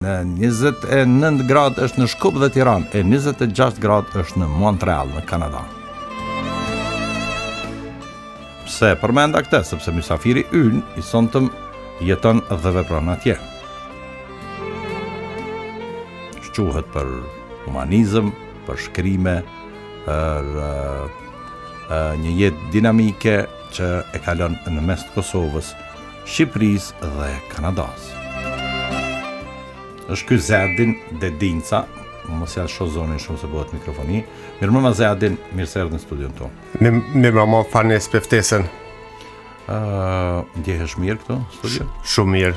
Në 29 gradë është në Shkup dhe Tiranë, e 26 gradë është në Montreal, në Kanada. Pse përmenda këtë, sepse mysafiri ynë i sonetëm jeton dhe vepron atje. Shquhet për humanizëm, për shkrime, për një jetë dinamike që e kalon në mes të Kosovës, Shqipërisë dhe Kanadas. Është ky Zeadin Dedinca, mos ja shoh zonin shumë se bëhet mikrofoni. Mirëmbrëma Zeadin, mirë se erdhën në studion tonë. Mirëmbrëma, fanes për ftesën. Ndjehesh mirë këtu në studio? Shumë mirë.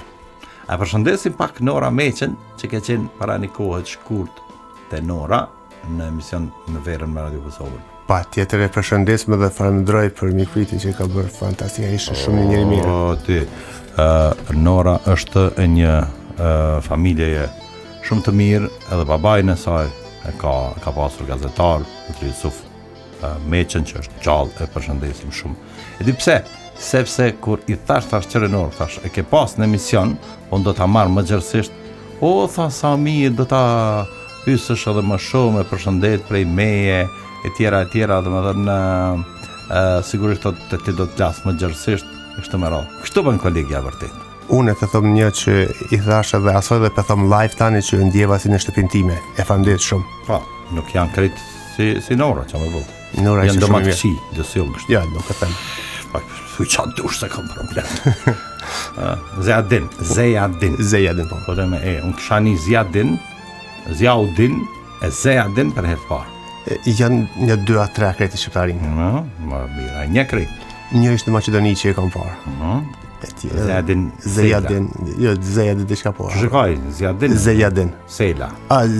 A përshëndesim pak Nora Meqen, që ke qenë para një kohë të shkurt te Nora në emision në verën me Radio Kosovën. Patjetër e përshëndesim dhe falenderoj për mikpritin që ka bërë fantastika, ishte shumë një njeri mirë. Ti, Nora është e një familjeje shumë të mirë, edhe babajnë e saj ka pasur gazetar, Dr. Jusuf Meqen, që është gjallë, e përshëndesim shumë. E di pse? Sepse kur i thash qëre Nora, thash e ke pas në emision, unë do ta marr më gjërësisht, tha sa mirë, do ta pyesësh edhe më shumë, e përshëndet prej meje, e tjera, dhe më dhënë sigurisht të ti do të flas më gjërësisht, kështu me radhë. Kështu bën kolegja vërtet. Unë të thom një që i thash edhe asoj dhe për thom live tani që ndjeva si në shtëpinë time. E falenderoj shumë. Po, nuk janë krejt si Nora, që më bëllë. Nora janë domatësi, dësion kështu. Ja, nuk e them. Thuj qa dush se kam problem. Zeadin, po. Po dhe me e, unë kësha një Zjaudin, e Zeadin për herë parë. Janë një 2-3 krejt i shqiptarin. Më mira, një krejt. Një ishte në Maqedoni që e kam parë. Zeadin diçka po. Shikoj, Zeadin. Sela.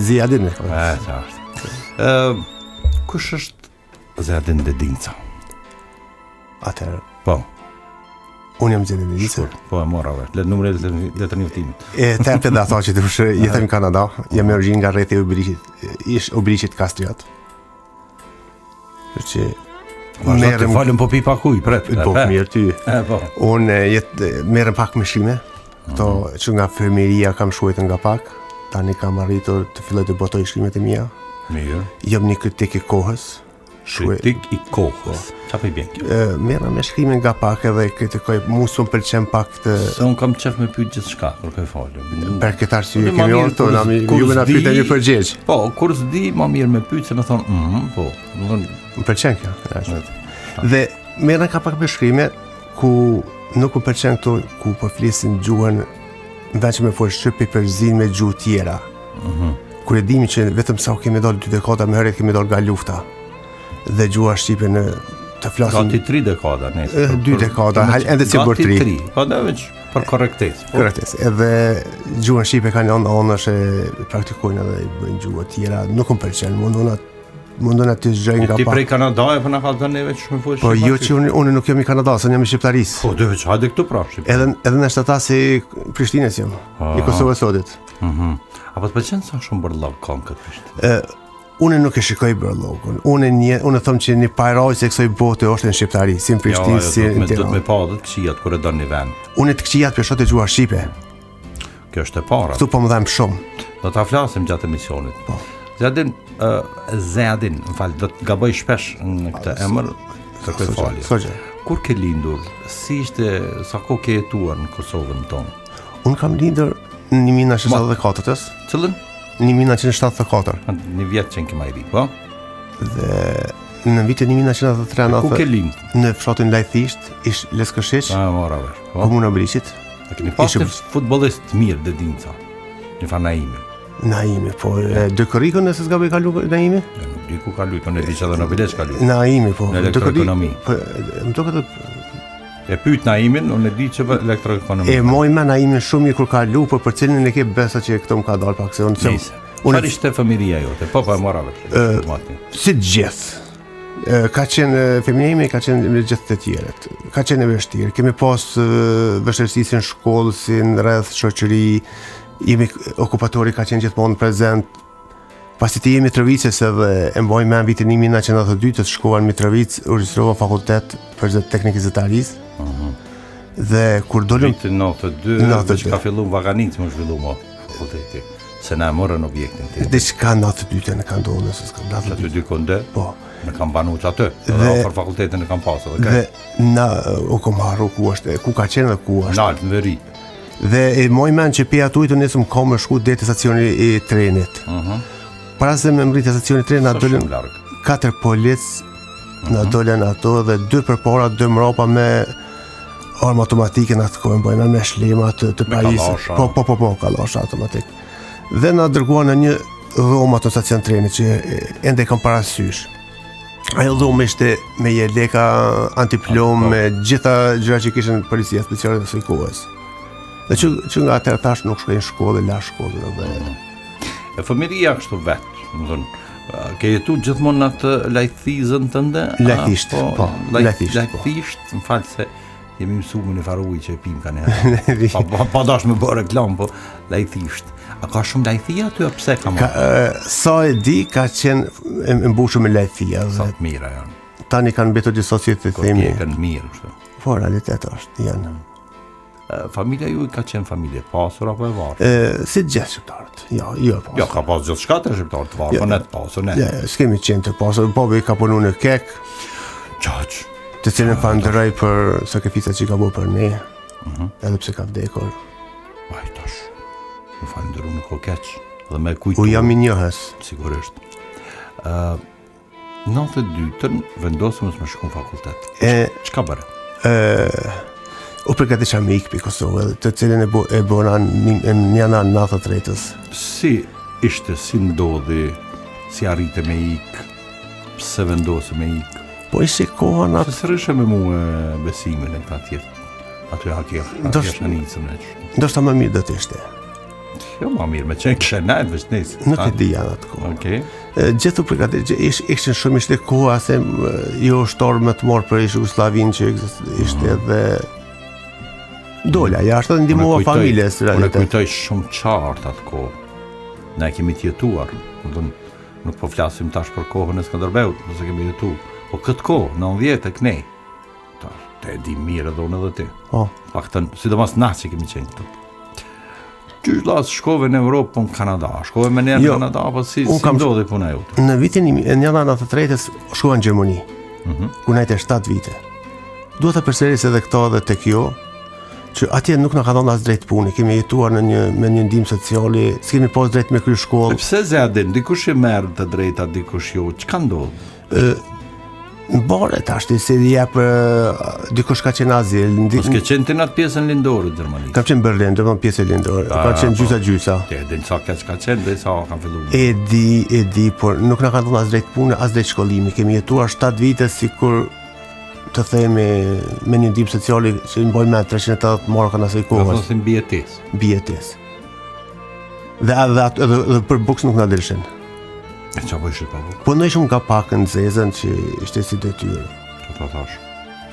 Zeadin. Qartë. Kush është Zeadin Dedinca? Atëherë. Po. Unë jam Zeadin Dedinca. Po e mora vetë. Le numrin e letër njoftimit. E tempë dhe ato që dush jetem në Kanada, jam me origjinë nga rrethi i Obriqit Kastriot. Që Merrem falem po pi pak ujë, pret. Po mirë ty. Po. Unë merrem pak me shkrime. Këto që nga fermeria kam shkruar nga pak. Tani kam arritur të filloj të botoj shkrimet e mia. Mirë. Jam një kritik i kohës. Kritik i kohës. Çfarë bën kjo? Merrem me shkrime nga pak edhe kritikoj, mua s'm pëlqen pak të. Se un kam qef me pyet gjithçka, kur ke falur. Per këtë arsye kemi orto, ju më na pyetën një përgjigj. Po, kur s'di, më mirë me pyet se më thon, po. Më pëlqen kjo. Dhe merrem ka pak me shkrime ku nuk më pëlqen këto ku po flisin gjuhën veç me fol shqip për zinë me gjuhë tjera. Kur e dimi që vetëm sa u kemi dalë 2 dekada më herët kemi dalë nga lufta. Dhe gjuha shqipe në të flasin gati 3 dekada nëse 2 dekada ende si bër 3 po da veç për korrektesë edhe gjuha shqipe kanë onësh e praktikojnë edhe bëjnë gjuha tjera nuk më pëlqen mundon aty zgjoj nga pa ti prej Kanada apo na ka dhënë neve që më fol po jo që unë nuk jam i Kanadas unë jam i Shqiptarisë po do veç hajde këtu prapë edhe në shtatasi Prishtinës jam i Kosovës sotit apo të pëlqen sa shumë bërllog kanë këtë Prishtinë unë nuk e shikoj bërllogun. Unë them që një paraj se kësaj bote është në Shqiptari, si në Prishtinë, si në Tiranë. Me pa dhe të këqijat kur e don një vend. Unë të këqijat për shotë gjuha shqipe. Kjo është e para. Ktu po më dhem shumë. Do ta flasim gjatë emisionit. Po. Zeadin, do të gaboj shpesh në këtë emër, kërkoj falje. Kur ke lindur? Si ishte sa kohë ke jetuar në Kosovën tonë? Unë kam lindur në 1974-s. Cëllën? Në 1974. Një vjet që në kema i ri, po? Dhe në vitin 1973 ku ke lind? Në fshatin Lajthisht, ish Leskëshiq, mora vesh. Komuna Briqit. Keni pasur futbollist mirë Dedinca. Një fa Naimi, po Dëkërikën nëse s'gaboj ka luajtur Naimi? Nuk di ku ka luajtur, unë e di që edhe në Bileç ka luajtur. Naimi, po. Në elektroekonomi. Po, më duket e pyet Naimin, unë e di që elektroekonomi. E moj me Naimin shumë mirë kur ka lu, por për cilin e ke besa që këto më ka dalë pak se unë. Çfarë ishte fëmijëria jote? Po e mora vesh. Si gjithë. Ka qenë feminimi, ka qenë me gjithë të tjerët. Ka qenë e vështirë. Kemi pas vështirësi si në shkollë, si në rreth shoqëri, jemi okupatori ka qenë gjithmonë prezent. Pasi të jemi Mitrovicës edhe e mboj me në vitin 1992 të shkova në Mitrovicë, u regjistrova fakultet për teknikë zyrtarisë. Dhe kur dolëm vitin 92 ka filluar vaganicë më zhvilluar fakulteti. se na e morën objektin të. Diçka 92 në ka ndodhur nëse s'ka ndodhur. Aty dy konde, Po. në kam banu që aty, edhe ofër fakultetin e kam pasur. Dhe na u kom harru ku është, ku ka qenë dhe ku është. Nalt në veri. Dhe e moj men që pe atu i të nesëm ka më shku deri te stacioni i trenit. Para se me mbrit te stacioni i trenit na dolën 4 polic, na dolën ato dhe 2 përpara, 2 mrapa me armë automatike na të kohën bëjnë me shlema të pajisë. Po, kallasha automatik. Dhe na dërguan në një dhomë ato stacion treni që ende kam parasysh. Ajo dhomë ishte me jeleka antiplom, me gjitha gjëra që kishin policia speciale të së kohës. Dhe që nga atëherë tash nuk shkoj në shkollë, la shkollën dhe... E fëmiria kështu vetë, më thënë, ke jetu gjithmonë në atë lajthizën tënde? Lajthisht, po. Lajthisht, më falë se jemi mësu me në faruj që e pim ka një. Pa dash me bërë reklam, po lajthisht. A ka shumë lajthia aty, o pse ka më? Sa e di, ka qenë mbushur me lajthia. Sa të mira janë. Tani kanë betur disa si të themi. Ko kanë mirë, kështu. Po, realitet është, janë. Familja ju ka qenë familje pasur apo e varë? Si gjithë shqiptarët, jo pasur. Jo, ka pasur gjithë shkatë e shqiptarët të varë, po ne të pasur, ne. Ja, s'kemi qenë të pasur, babi ka punu në kek, Qaq. të cilën falenderoj për sakrificat që ka bërë për ne, edhe pse ka vdekur. Vaj, tash, më falenderu në kokeq, dhe me kujtu. U jam i njohës. Sigurisht. 92-ën vendosëm me shku në fakultet. Çka bëre? U përgatisha me ikë për Kosovë, të cilën e bëra në njëna 93-ës. Si ishte, si ndodhi, si arrite me ikë, pse vendosë me ikë? Po ishte koha në Se sërëshe me mu besimin e këta tjertë, aty hakir në nicëm në që. Ndoshta më mirë do të ishte. Jo, ma mirë, me qenë kështë najtë vështë nisë. Nuk e di janë atë kohë. Okej. Gjithu përgatit, ishte shumë, ishte koha se jo shtorë më të morë për Jugoslavin që ishte edhe dola, jashtë dhe ndihmova familjes Unë e realitet. kujtoj shumë qartë atë kohë. Ne kemi tjetuar, nuk po flasim tash për kohën e Skënderbeut, nëse kemi jetu. Po këtë kohë, 90 e kënej, te e di mirë edhe unë edhe ti. Po. Paktën, sidomos na që kemi qenë këtu. Qysh las shkove në Europë, po në Kanada. Shkove me njerë në Kanada, po si ndodhi puna jote? Në vitin e 1993-ës shkova në Gjermani, ku najte 7 vite. Duhet të përsëris edhe këto dhe tek jo, që atje nuk na ka dhënë as drejt puni, kemi jetuar me një ndihmë sociale, s'kemi pas drejt me kry shkollë. Pse zedin, dikush i merr të drejta, dikush jo, çka ndodh? Në bare tash se jep dikush ka qenë azil. Po s'ke qenë ti në atë pjesën lindore të Gjermanisë? Kam qenë Berlin, do të thonë pjesë lindore. Ka qenë gjysa. Ti e din sa keq ka qenë dhe sa kanë filluar. E di, por nuk na ka dhënë as drejt pune, as drejt shkollimi. Kemi jetuar 7 vite sikur të themi me një ndihmë sociale që i mbojmë me 380 marka në asaj kohës. Do të thonë bijetes. Dhe për buks nuk na delshin. E qa po ishte pa bukë? Po në ishëm ka pak në zezën që ishte si detyrë. Që ta thash?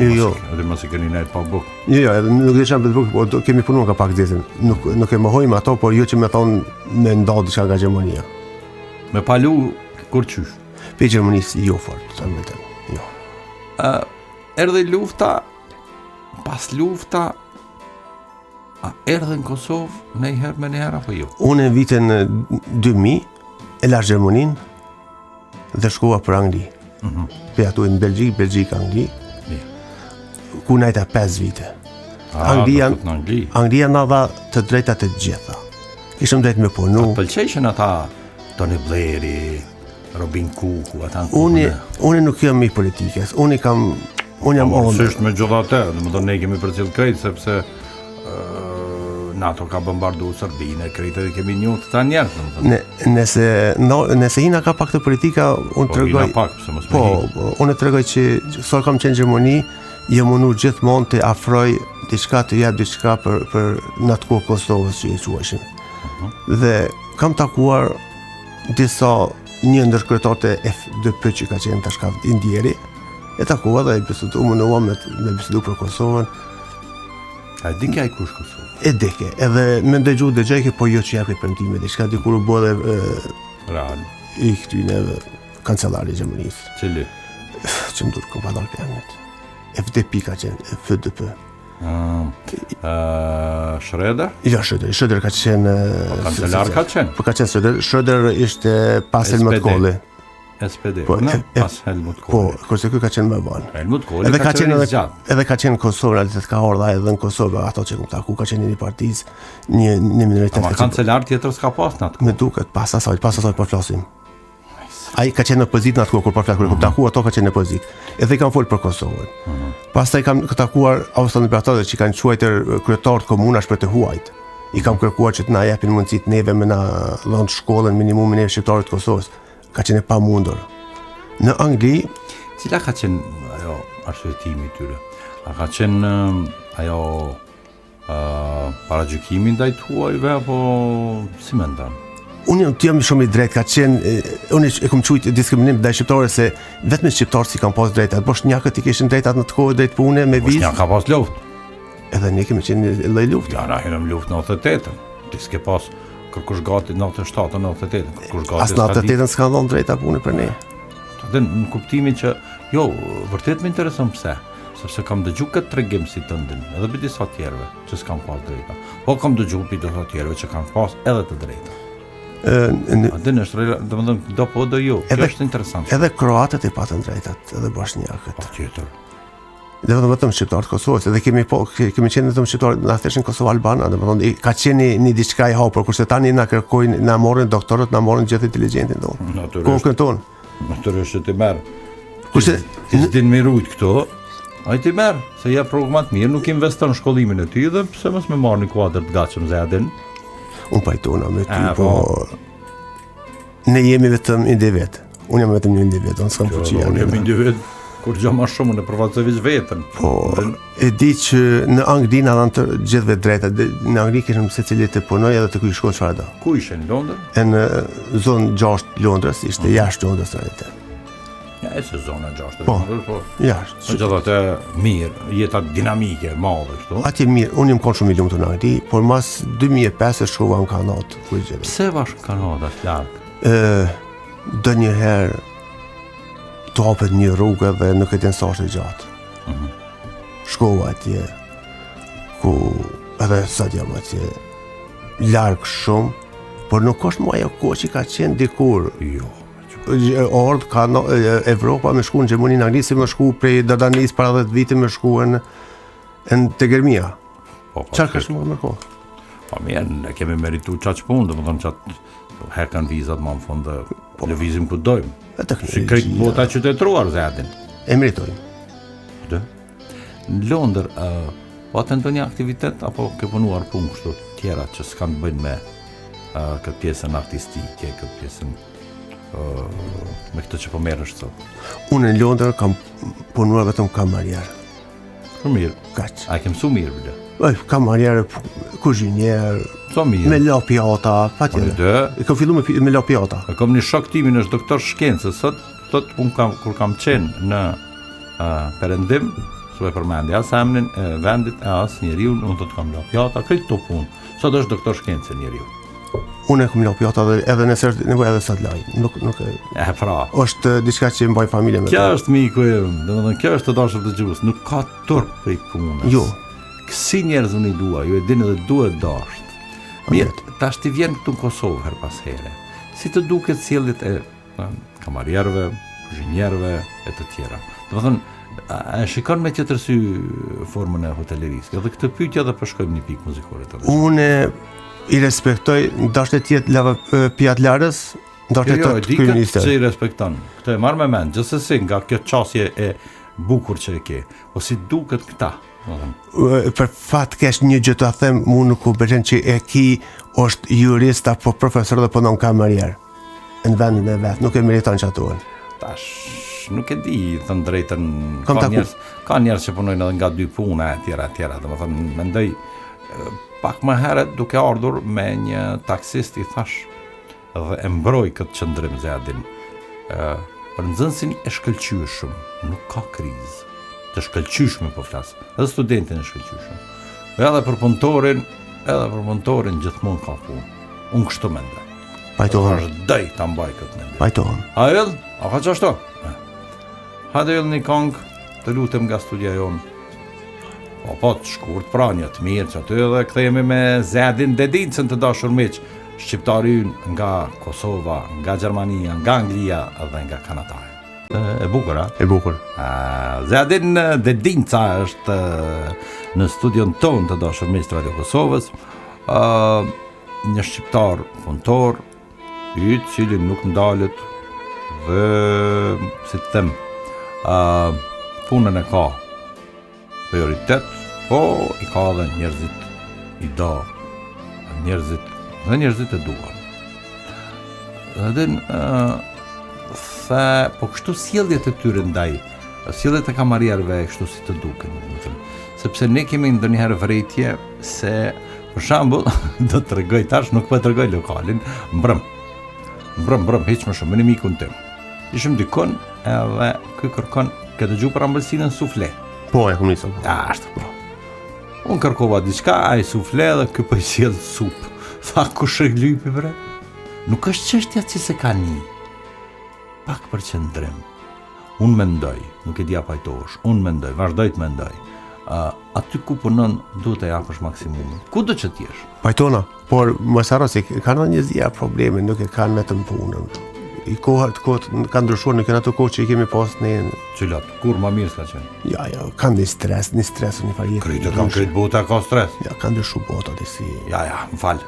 Jo. Edhe mos i keni nejt pa bukë? Jo, edhe nuk disham për bukë, po kemi punuar ka pak zezën. Nuk e mohojmë ato, por jo që me thonë me ndalë diçka nga Gjermania. Me palu kur qysh? Pe Gjermanisë jo fort, të më vetëm. Jo. Erdhe lufta, pas lufta, erdhe në Kosovë nejherë me nejherë apo jo? Unë në vitin 2000 e lash Gjermanin dhe shkova për Angli. Pe atu në Belgjik, Angli, ku najta 5 vite. Anglia na dha të drejta të gjitha. Ishëm drejt me punu. Të pëlqejshin ata Tony Blairi, Robin Cook, ata në Unë nuk jam i politikës, unë jam onë. Sështë me gjitha të, dhe më do ne kemi për cilë krejtë, sepse NATO ka bombardu Serbinë, krejtë edhe kemi njohë të ta njerë. Nëse hina ka pak të politika, unë të regoj... Po, unë të regoj që sa kam qenë Gjermani, jë mundu gjithmonë të afroj diçka të jep diçka për në atë kohë Kosovës që i quajshin. Dhe kam takuar disa një ndër kryetarët e FDP që ka qenë tashka indjeri, e takua dhe u mundua me bisedu për Kosovën. A di kja i kush Kosovë? E deke, edhe me ndëgju dhe gjejke, po jo që jep këtë përndime, diçka dikur u bë dhe i këtyne kancelari Gjermanisë. Cili? Që më durë këmë padar këmët. FDP ka qenë, FDP. Schröder? Jo, Schröder ka qenë... Kancelar ka qenë? Po ka qenë Schröder. Schröder ishte pas Helmut Kohli. SPD, Po, pas Helmut Po, Kohli. kurse ky ka qenë më vonë. Helmut Kohli ka qenë zgjatë. Edhe ka qenë në Kosovë, realitet ka ardha edhe në Kosovë, ato që kam taku ka qenë një partisë, një minoritet. Ama kancelar tjetër s'ka pas në atë. Me duket, pas asaj po flasim. Ai ka qenë në opozitë në atë kohë kur po flas, kur kam takuar ato ka qenë në opozitë. Edhe i kanë folur për Kosovën. Pastaj kam takuar austro-liberatorët që kanë quajtur kryetarët komunash për të huajt. I kam kërkuar që të na japin mundësitë neve me na dhënë shkollën minimumin e shqiptarëve të Kosovës. Ka qenë e pamundur. Në Angli, cila ka qenë ajo arsyetimi i tyre? A ka qenë ajo paragjykimi ndaj tuajve apo si mendon? unë jam shumë i drejtë, ka qenë, unë e kam thujt diskriminim ndaj shqiptarëve se vetëm shqiptarët si kanë pas drejtat, bosnjakët i kishin drejtat në të kohë drejt pune me vizë. Bosnjak ka pas luftë. Edhe ne kemi qenë lloj lufte. Ja, na hyrëm luftë në 88-ën. Ti s'ke pas kërkush gati në 97-ën, 98-ën, kërkush gati. As në 88-ën s'kan dhënë drejta pune për ne. Dhe në kuptimin që jo, vërtet më intereson pse. Sepse kam dëgju këtë tregim si të ndin, edhe për disa tjerëve që s'kan pas drejta. Po kam dëgju për disa tjerëve që kanë pas edhe të drejta. Atë në shtrela, domethënë do po do jo. Kjo është interesant. Edhe kroatët e patën drejtat, edhe bosnjakët. Patjetër. Dhe vetëm shqiptarët e Kosovës, edhe kemi qenë vetëm shqiptarët na theshin Kosovë Albana, domethënë ka qenë një diçka e hapur, kurse tani na kërkojnë, na morën doktorët, na morën gjithë inteligjentin tonë. Kokën tonë. Natyrisht ti merr. Kurse ti s'din me rujt këto, ai ti merr, se ja programat mirë, nuk investon në shkollimin e tij dhe pse mos më marrni kuadër të gatshëm se ja din. Unë pajtona me ty, po ne jemi vetëm individ. Unë jam vetëm një individ, unë s'kam fuqi. Unë jam individ, kur gjë më shumë në përvallëzovish veten. Po, e di që në Angli na dhanë të gjithëve drejta. Në Angli kishim secili të punoj edhe të shkoj çfarë do. Ku ishin në Londër? Në zonë 6 Londrës, ishte jashtë Londrës në realitet. Ja, është zona 6 po, Londrës, po. Jashtë. Megjithatë mirë, jeta dinamike, madhe kështu. Atje mirë, unë jam shumë i lumtur në Angli, por mas 2005 shkova në Kanadë, ku gjë. Pse vash Kanada është larg? Donjëherë të hapet një rrugë dhe nuk e din sa është e gjatë. Shkova atje, ku edhe sa jam atje, larg shumë, por nuk është më ajo kohë që ka qenë dikur. Jo. Ord ka Evropa me shku në Gjermaninë, Angli, si më shku prej Dardanis para 10 vite me shku në Tegermia. Çfarë ka shumë më kohë? Po mirë, ne kemi merituar çaq punë, domethënë çat hekan vizat më në fund dhe lëvizim ku dojmë. Si krejt bota qytetruar zedin. E meritojmë. Dhe? Në Londër, po atë ndonjë aktivitet apo ke punuar punë kështu tjera që s'kan të bëjnë me këtë pjesën artistike, këtë pjesën me këtë që po merresh sot? Unë në Londër kam punuar vetëm kamarier. Shumë mirë. Kaq. A ke mësuar mirë bile? Kamarier, kuzhinier, me la pjata, patjetër. Kam filluar me la pjata. Kam një shok timin është doktor shkencë, sot unë kur kam qenë në perëndim, s'u e përmendi as emrin e vendit e as njeriu, unë do të kam la pjata, këtë to punë. Sot është doktor shkencë njeriu. Unë e kam la pjata edhe nëse është nevojë edhe sot laj. Nuk e pra. Është diçka që mbaj familjen me të. Kjo është miku im, domethënë kjo është të dashur të dëgjues, nuk ka turp prej punës. Jo. Si njerëz unë i dua, ju e dini edhe duhet dasht. Mirë, tash ti vjen këtu në Kosovë her pas here. Si të duket sjelljet e kamarierëve, kuzhinierëve e të tjera. Domethënë, a shikon me tjetër sy formën e hotelerisë? Edhe këtë pyetje edhe po shkojmë një pikë muzikore të. Unë i respektoj, ndashtë të jetë lava pjatlarës, ndashtë të kryeministër. Se i respekton. Këtë e marr me mend, gjithsesi nga kjo çësje e bukur që e ke. O si duket këta? Për fat kesh një gjë të them, mu nuk u pëlqen që e ki është jurist apo profesor dhe punon kamarier në vendin e vet, nuk e meriton që atuën. Tash nuk e di, thënë drejtën, ka njerëz që punojnë edhe nga 2 puna e tjera, domethënë mendoj pak më herët duke ardhur me një taksist i thash dhe e mbroj këtë qëndrim zedin. Për nxënësin e shkëlqyeshëm nuk ka krizë. Të shkëlqyeshme po flas, edhe studentin e shkëlqyeshëm. Edhe për punëtorin gjithmonë ka punë. Unë kështu mendoj. Pajtohem. Është dej ta mbaj këtë mendim. Pajtohem. A yll? A ka çashtu? Hajde yll një këngë, të lutem nga studia jonë. Po të shkurt pra një të mirë që aty edhe kthehemi me Zedin Dedincën të dashur miq, shqiptari ynë nga Kosova, nga Gjermania, nga Anglia dhe nga Kanada. E bukur, a? E bukur. Zedin Dedinca është në studion ton të dashur miq të Radio Kosovës, një shqiptar punëtor, i cili nuk ndalet dhe si të them, punën e ka prioritet, po i ka dhe njerëzit i do, njerëzit e duan. Dhe po kështu sjelljet e tyre ndaj, sjelljet e kamarierëve kështu si të duken, sepse ne kemi ndonjëherë vërejtje se, për shembull, do të tregoj tash, nuk po e tregoj lokalin, mbrëm, hiç më shumë, me një mikun tim. Ishim dikon edhe ky kërkon, ke dëgju për ambëlsinën sufle. Po, e kom nisur. Ashtu po. Unë kërkova diçka, ai sufle dhe ky po i sjell supë. Tha, kush e lypi bre? Nuk është çështja që se ka një. Pak për qëndrim. Unë mendoj, nuk e dia pajtohesh, unë mendoj, vazhdoj të mendoj. Aty ku punon duhet të japësh maksimumin. Kudo që t'jesh. Pajtona, por mos harro se kanë njerëzia probleme, nuk e kanë vetëm punën. I kohët kanë ndryshuar në ato kohë që i kemi pas ne. Cilat, kur më mirë s'ka qenë? Ja, kanë një stres, një farje. Krytë bota ka stres. Ja, kanë ndryshuar bota disi. Ja, më fal.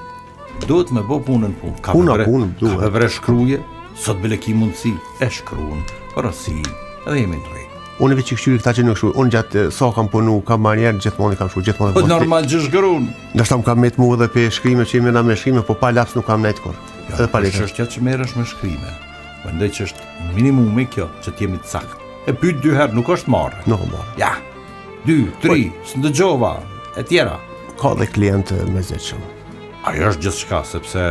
Duhet me bë punën. Punë duhet. Ka vepre shkruaje, sot bile ki mundësi e shkruan, porosi, edhe jemi në rregull. Unë veç këshyri këta që nuk shkruaj. Unë gjatë sa kam punu, kam marrë gjithmonë kam shkruaj, gjithmonë. Po normal që shkruan. Ndoshta më kam met mua edhe pe shkrime që jemi na me shkrime, po pa laps nuk kam nejt kur. Edhe pa lekë. Është që merresh me shkrime. Mendoj që është minimumi kjo që t'jemi të saktë. E pyet 2 herë nuk është marrë. Nuk marrë. Ja. 2, 3, s'ndëgjova, e tjera. Ka dhe klient me zëqëm. Ajo është gjithçka, sepse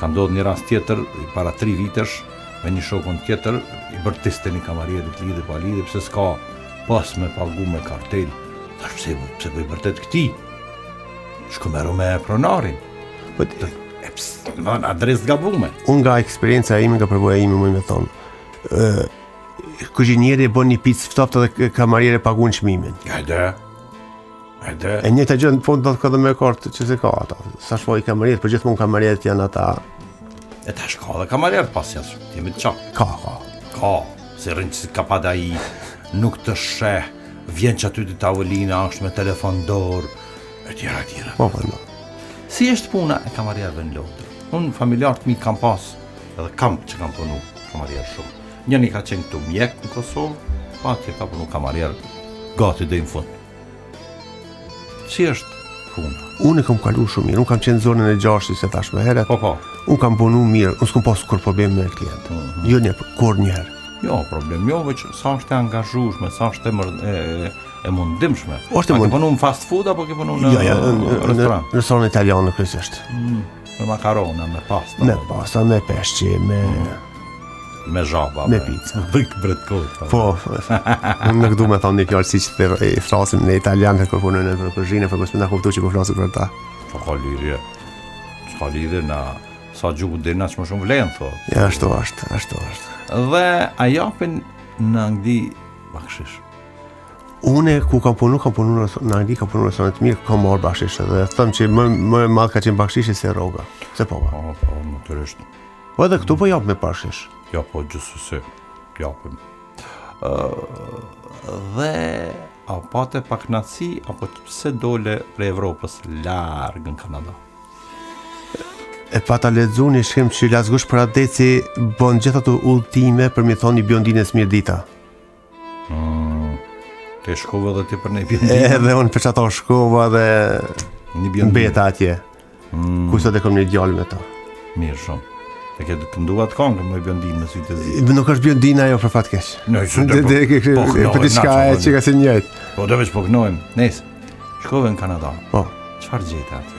ka ndodhur një rast tjetër para 3 vitesh me një shokun tjetër, i bërtiste një kamarierit lidhe pa lidhe, pse s'ka pas me pagu me kartel. Thash pse bëj vërtet këti? Shkomeru me pronarin. Po në adres gabume. Unë nga eksperienca ime, nga përvoja ime, më me thonë, kuzhinieri bën një picë ftoftë dhe kamariere paguën çmimin. Hajde. E njëjta gjë në fund do të ka dhe me kartë që se ka ata. Sa shpoj kamarierët, por gjithmonë kamarierët janë ata. E tash ka dhe kamarierët pas jasë, jemi të qak. Ka, se rënë që ka pada i nuk të sheh, vjen që aty të tavolina, është me telefon dorë, e tjera. Po. Si është puna e kamarierëve në Londër? Unë familjarët mi kam pas, edhe kam që kam punu kamarierë shumë. Njëni ka qenë këtu mjek në Kosovë, pa që ka punu kamarierë gati dhe në fund. Si është puna? Unë kam kalu shumë mirë, unë kam qenë zonën e 6 se thash me herët. Po. Unë kam punu mirë, unë s'kom pas kur problem me klient. Jo kur njëherë. Jo, problem jo, veç sa është e angazhueshme, sa është e mundimshme. A ke punu në fast food apo ke punu në restoran? Në restoran italian në kryesisht. Me makarona, me pasta. Me pasta, me peshqi, me zhaba, me pizza. Bëk bretkot. Po, nuk du me thonë një fjallë si që të flasim në italian kur punojnë në kuzhinë, për mësë me nga kuptu që po flasim për ta. Po ka lidhje. S'ka lidhje na sa gjuhë dina që më shumë vlenë, thot. Ja, ashtu është. Dhe a japin në Angli bakshish? Une ku kam punu në Angli, kam punu në restoranit mirë, kam marrë bakshish dhe thëmë që më madhë ka qenë bakshish se rroga. Se po. Po, natyrisht. Po edhe këtu po japë me bakshish. Ja, po gjithsesi, japim. Dhe a pate pak kënaqësi apo pse dole për Evropës larg në Kanada? E pata lexu një shkrim që Lazgush Pradeci bën gjithë ato udhëtime për mi thonë një biondinës mirë dita. Te shkova dhe ti për një biondinë? Edhe unë për çato shkova dhe një biondinë mbeta atje. Ku sot e kam një djalë me ta. Mirë shumë. E ke kënduat këngë me biondinë me sytë e zi. Nuk është biondina ajo për fat keq. Po diçka që ka se njëjtë. Po do veç po kënojmë. Nëse shkove në Kanada. Po. Çfarë gjete atje?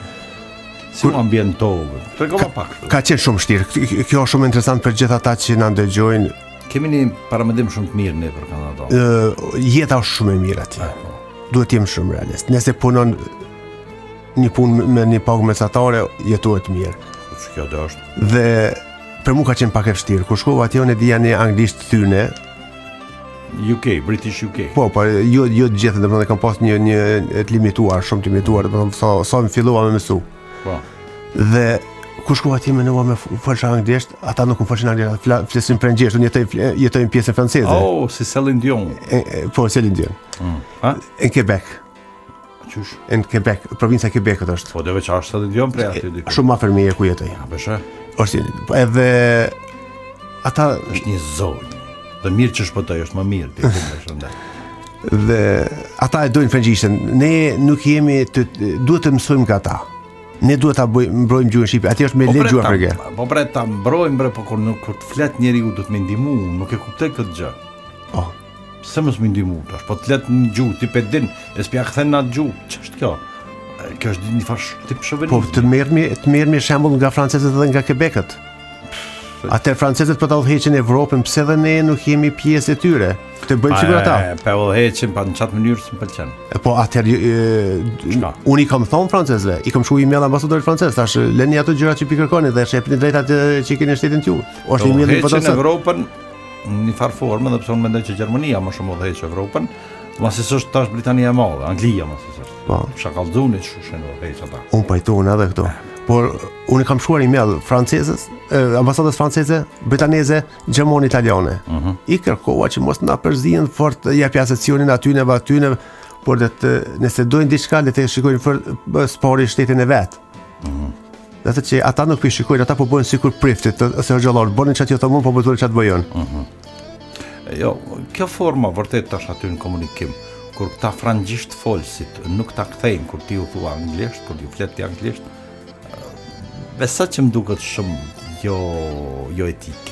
Si u ambientove? Tregova pak. Ka qenë shumë vështirë. Kjo është shumë interesant për gjithë ata që na ndëgjojnë. Kemi një paramendim shumë të mirë ne për Kanada. Jeta është shumë e mirë atje. Duhet të jem shumë realist. Nëse punon një punë me një pagë mesatare, jetohet mirë. Kjo do është. Dhe për mua ka qenë pak e vështirë. Kur shkova atje unë dija një anglisht thyne. UK, British UK. Po, jo të gjithë, domethënë kam pas një të limituar, shumë të limituar, domethënë sa më fillova me mësu. Po. Dhe kur shkova atje menova me folsha anglisht, ata nuk më folshin anglisht, flesin frëngjisht, unë jetoj në pjesën franceze. Oh, si Céline Dion. Po, Céline Dion. Ha? Në Quebec. Qysh? Në Quebec, provinca e Quebecit është. Po, deve që është Céline Dion prej aty diku. Shumë më afër meje ku jetoj. Ja, beshe. Është edhe ata Është një zonjë. Dhe mirë që shpëtoj, është më mirë ti është ndaj. dhe ata e dojnë frëngjishtën. Ne nuk jemi duhet të mësojmë nga ata. Ne duhet ta mbrojmë gjuhën shqipe. Atje është me le gjuha frëngjë. Po bre ta mbrojmë bre, po kur të flet njeriu do të më ndihmu, nuk e kuptoj këtë gjë. Oh. Pse mos më ndihmu tash? Po të flet në gjuhë, ti pe din, e s'pja kthen në atë gjuhë. Ç'është kjo? Kjo është një farë tip shovenizmi. Po të merrmi shembull nga francezët dhe nga Quebecët. Atë francezët po ta udhëheqin Evropën, pse dhe ne nuk jemi pjesë e tyre? Të bëjmë sikur ata. Po udhëheqin pa në çat mënyrë s'm pëlqen. Po unë i kam thonë francezëve, i kam shkruar email ambasadorit francez, tash lëni ato gjërat që pi kërkoni dhe shepni drejtat që keni në shtetin tuaj. Është email i në Evropën në një farë formë, dhe pse unë mendoj që Gjermania më shumë udhëheq Evropën, masi s'është tash Britania e Madhe, Anglia masi s'është. Po. Shakallzuni shushin udhëheq ata. Unë pajtohen edhe këto. Por unë kam shkruar email francezës, ambasadës franceze, britaneze, gjermane, italiane. I kërkova që mos na përzihen fort japja sesionin atyne, por nëse dojnë diçka le të shikojnë spori shtetin e vet. Dhe që ata nuk shikojnë, ata po bëjnë sikur priftit ose xhallar, bënin çati ata mund po bëjnë çat bëjon. Jo, kjo forma vërtet tash aty në komunikim, kur këta frangjisht folsit nuk ta kthejnë kur ti u thua anglisht, kur ti u flet ti anglisht, besa që më duket shumë jo etik.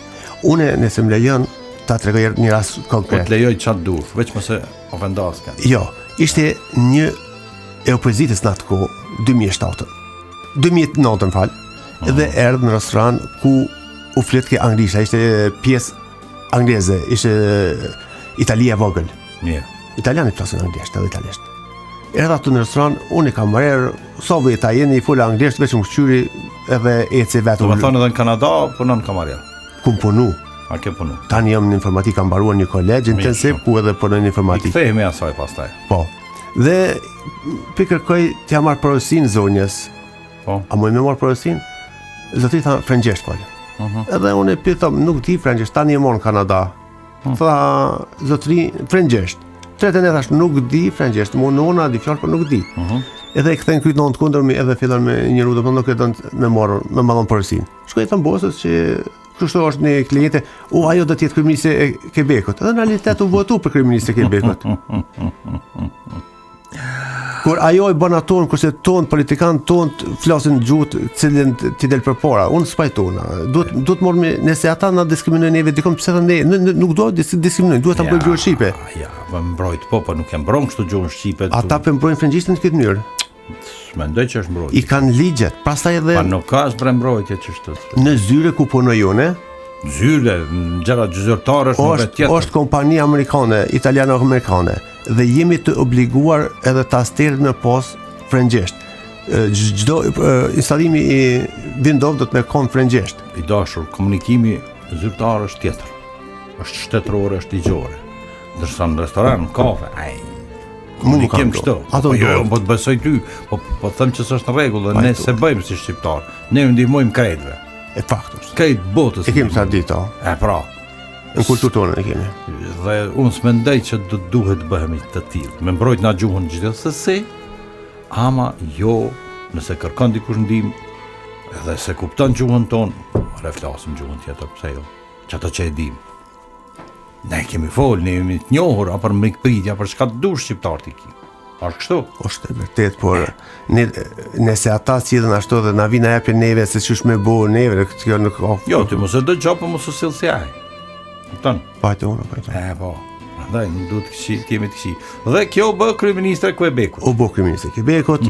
Unë nëse më lejon ta tregoj një rast konkret. Po të lejoj çat duhet, veç mos e ofendasken. Jo, ishte një e opozitës në atë kohë, 2009 fal, dhe erdhë në restoran ku u flet ke anglisht, ishte pjesë angleze, ishte Italia e vogël. Mirë. Italianët flasin anglisht, edhe italisht. Erdha aty në restoran, unë i kam marrë, sa veta jeni i fol anglisht, vetëm shqyri edhe eci vetë. Do të thonë edhe në Kanada punon kamarja. Kum punu. A ke punu? Tani jam në informatikë, kam mbaruar një kolegj intensiv ku edhe punoj në informatikë. I kthehemi asaj pastaj. Po. Dhe pi kërkoj t'ja marr porosin zonjës. Po. A më marr porosin? Zotëri tha frëngjisht fal. Edhe unë e pyetëm, nuk di frëngjisht, tani e mor në Kanada. Tha zotëri frëngjisht. Tretën e thash nuk di frëngjisht, nona di fjalë, por nuk di. Edhe e kthen kryt në kundërmi edhe fillon me një rrugë, por nuk e don me marrën porosin. Shkoi thon bosës që kështu është një kliente, ajo do të jetë kryeministre e Quebecut. Edhe në realitet u votu për kryeministre e Quebecut. Kur ajo e bën aton, kurse ton politikan ton flasin gjuhë cilën ti del përpara. Unë spajtona. Duhet mormi, nëse ata na diskriminojnë neve dikom pse ne nuk do të diskriminojnë, duhet ta bëjmë gjuhën shqipe. Ja, më mbrojt po nuk e mbron kështu gjuhën shqipe. Ata po mbrojnë frëngjishtën në këtë mënyrë. Mendoj që është mbrojtje. I kanë ligjet, pastaj edhe Pa nuk ka as mbrojtje ç'është. Në zyre ku punoj unë, Zyre, gjëra zyrtare është më tjetër. Është kompani amerikane, italiano-amerikane dhe jemi të obliguar edhe ta sterim në pos frëngjisht. Çdo instalimi i Windows do të më kon frëngjisht. I dashur, komunikimi zyrtar është tjetër. Është shtetëror, është ligjore. Ndërsa në restoran, kafe, komunikim kështu. Ato jo, po të besoj ty, po them që s'është në rregull dhe ne se bëjmë si shqiptar. Ne ju ndihmojmë krejtëve. E faktos. Krejt botës. E kemi traditë. Pra. Në kulturën tonë e kemi. Dhe unë s'mendoj që duhet të bëhemi të tillë. Me mbrojt na gjuhën gjithsesi, ama jo nëse kërkon dikush ndihmë, edhe se kupton gjuhën tonë, reflasim gjuhën tjetër, pse jo? Çato që e dim. Ne kemi folë, ne jemi të njohur, apo mikpritja, për çka dush shqiptar ti ki. Është kështu? Është e vërtet, por nëse ata sillen ashtu dhe na vinë japin neve se ç'është më bëu neve, kjo nuk ka. Jo, ti mos e dëgjoj, po mos u sill si ai. Kupton? Pajton. Po. Prandaj nuk duhet të jemi të këqij. Dhe kjo u bë kryeministre e Quebecut. U bë kryeministre e Quebecut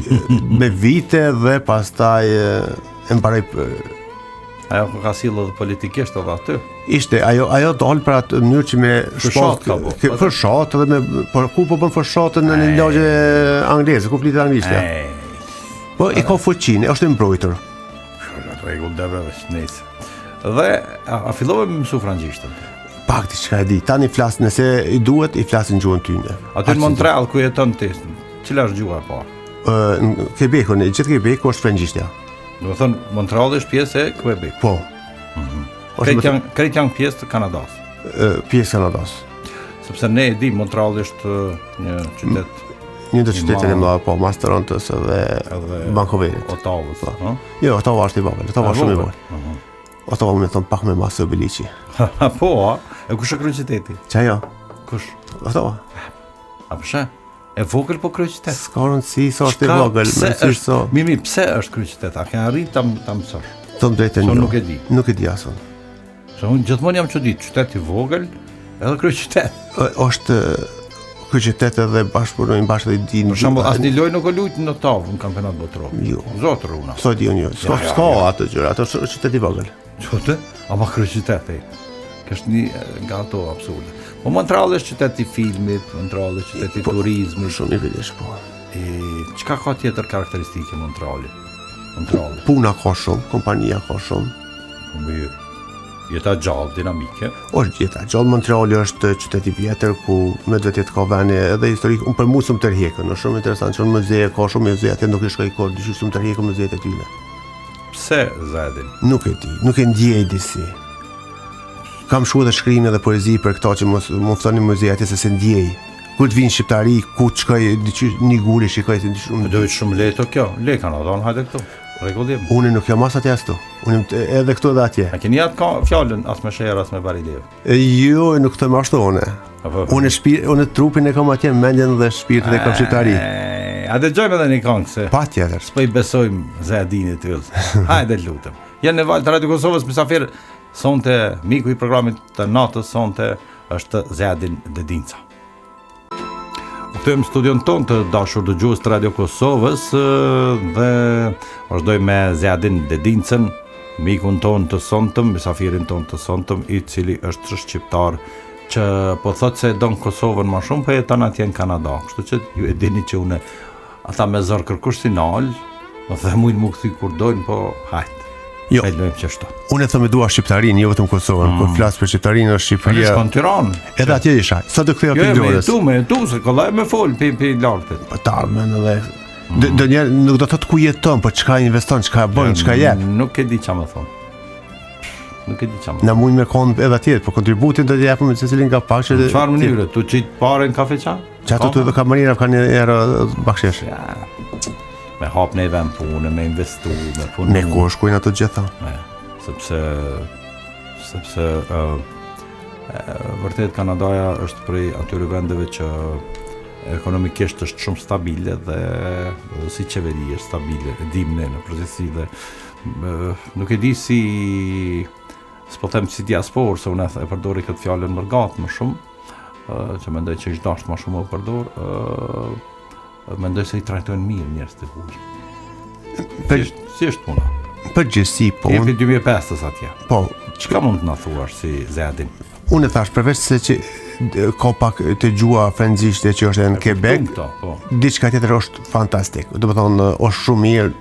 me vite dhe pastaj e mbaroi. Ajo ka sillu edhe politikisht edhe aty. Ishte ajo dol për atë mënyrë që me shpat fërshat edhe me por ku po bën fërshatën në një lagje angleze, ku flitet anglisht. Po i ka fuqinë, është i mbrojtur. Rregull dëve nisë. Dhe a fillova me mësu frëngjishtën. Pak diçka e di. Tani flas nëse i duhet, i flasin gjuhën tyne. Aty në Montreal ku jeton ti, cila është gjuha e parë? Në Quebecun, gjithë Quebecu është frëngjishtja. Do të thonë Montreal është pjesë e Quebec. Po. Krejt janë pjesë të Kanadas. Pjesë Kanadas. Sepse ne e di Montreal është një qytet Një të qytetin e mëdha, po, mas Torontos dhe Vancouverit. Ottawës, po. Jo, Ottawa është i vogël, Ottawa është shumë i vogël. Ottawa më thon pak më mas se Tbilisi. Po, e kush është kryeqyteti? Çajo. Kush? Ottawa. A pse? E vogël po kryeqytet. S'ka rëndësi sa është i vogël, më thjesht so. Mimi, pse është kryeqytet? A ke arrit ta mësosh? Thon drejtën. Nuk e di. Nuk e di asun. Se unë gjithmonë jam çudit, qytet i vogël, edhe kryeqytet. Është kryeqytet edhe bashkëpunojnë bashkë dhe din. Për shembull, asnjë lojë nuk e luajt në Ottawë në kampionat botror. Jo. Zotër una. Sa di unë. S'ka ato gjëra, ato është qytet i vogël. Çotë? Ama kryeqytet e. Kështë një nga ato absurde. Po Montreal është qytet i filmit, Montreal është qytet i turizmit. Shumë i vëllesh, po. Çka ka tjetër karakteristike Montreali? Montreali. Puna ka shumë, kompania ka shumë. Po mirë. Jeta gjallë, dinamike. Është jeta gjallë. Montreali është qytet i vjetër ku me vetë ka vende edhe historik. Unë për mua shumë tërheqën, është shumë interesant, që në muze ka shumë muze, atë nuk e shkoj kohë, dyshim shumë tërheqën muzeet e tyre. Pse Zedin? Nuk e di, nuk e ndjej disi. Kam shkruar dhe shkrim edhe poezi për këta që më thonin muzeja atje se ndjej. Kur të vinë shqiptari, ku të shkoj një guri shikoj se shumë. Do të shumë lehtë kjo. Le Kanadon hajde këtu. Rregullim. Unë nuk jam as atje as këtu. Unë edhe këtu dhe atje. A keni atë ka fjalën as me sherr as me barilev? Jo, nuk them ashtu unë. Unë trupin e kam atje, mendjen dhe shpirtin e kam shqiptari. A dëgjojmë edhe një këngë se. Patjetër. S'po i besojmë Zedinit yll. Hajde lutem. Janë në valë të Radio Kosovës mysafir. Sonte miku i programit të natës sonte është Zedin Dedinca. Këtëm studion tonë të dashur dëgjues të Radio Kosovës dhe vazhdojmë me Zedin Dedincën, mikun tonë të sonëtëm, mysafirin tonë të sonëtëm, i cili është shqiptar që po thotë se don Kosovën më shumë, po jeton atje në Kanada. Kështu që ju e dini që unë ata me zor kërkush sinal, më dhe mujnë më këthi kur dojnë, po hajtë. Jo. Unë e thëmë dua Shqiptarinë, jo vetëm Kosovën. Kur flas për Shqiptarinë është Shqipëria. Është në Tiranë. Edhe atje isha. Sa do kthej aty Lorës. Jo, me tu se kollaj me fol pi lartet. Po ta më edhe donjëherë nuk do të thotë ku jeton, po çka investon, çka bën, çka jep. Nuk e di ç'a më thon. Nuk e di ç'a më. Na mund me kon edhe atje, po kontributin do të japim se cilin nga pak që. Në çfarë mënyre? Tu çit parën kafeçan? Çato të kamarina kanë erë bakshesh. Me hap në event punë, me investu, me punë. Ne ku shkojnë ato gjitha? Sepse vërtet Kanadaja është prej atyre vendeve që ekonomikisht është shumë stabile dhe si qeveri është stabile, e dim ne në përgjithësi dhe nuk e di si s'po them si diaspor, se unë e përdori këtë fjalën më gatë më shumë, që mendoj që ishtë dashtë më shumë o përdor, mendoj se i trajtojnë mirë njerëz të huaj. Si është puna? Përgjithësi po. Jepi 2005 atje. Po. Çka mund të na thuash si Zedin? Unë thash përveç se që ka pak të gjua frenzishte që është në Quebec, diçka tjetër është fantastik. Do të thonë është shumë mirë,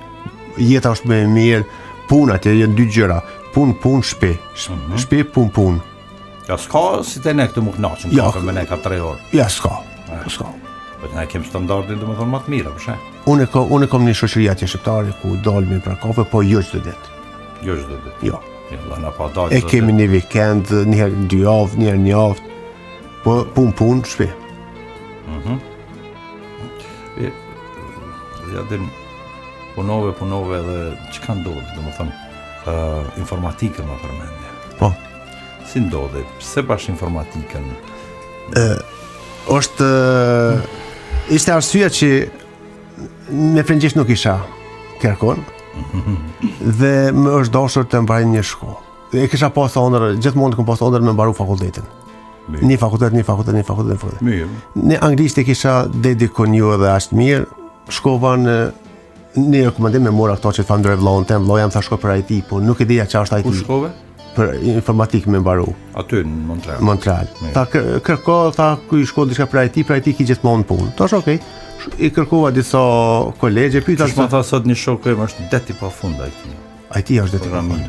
jeta është më e mirë, puna atje janë dy gjëra, punë, shtëpi. Shtëpi, punë. Ja s'ka si te ne këtu më kënaqëm, kafe me ne ka 3 orë. Ja s'ka. Po ne kem standardin domethënë më të mirë, përshë. Unë kam një shoqëri atje shqiptare ku dalmi për kafe, po jo çdo ditë. Jo çdo ditë. Jo. Jo, na pa dalë. E kemi një vikend, një herë 2 javë, një herë 1 javë. Po punë, shtëpi. Ja den punove edhe çka ndodhi, domethënë informatikën më përmendje. Po. Si ndodhi? Pse bash informatikën? Ishte arsyeja që me frëngjisht nuk isha kërkon dhe më është dashur të mbaj një shkollë. E kisha pas ëndër, gjithmonë kam pas ëndër me mbaru fakultetin. Një fakultet. Mirë. Në anglisht e kisha dedikon ju edhe ashtë mirë, shkova në një rekomendim me mora këto që të famdre vllahun tem, vlloja më tha shko për IT, po nuk e dija çfarë është IT. Ku shkove? Për informatikë me mbaru. Aty në Montreal. Montreal. Ta kërko, tha ku i shko diçka për IT ki gjithmonë punë. Tash okay. I kërkova disa kolegje, pyeta se. Më tha sot një shoku im është deti pafund IT. IT është deti pafund.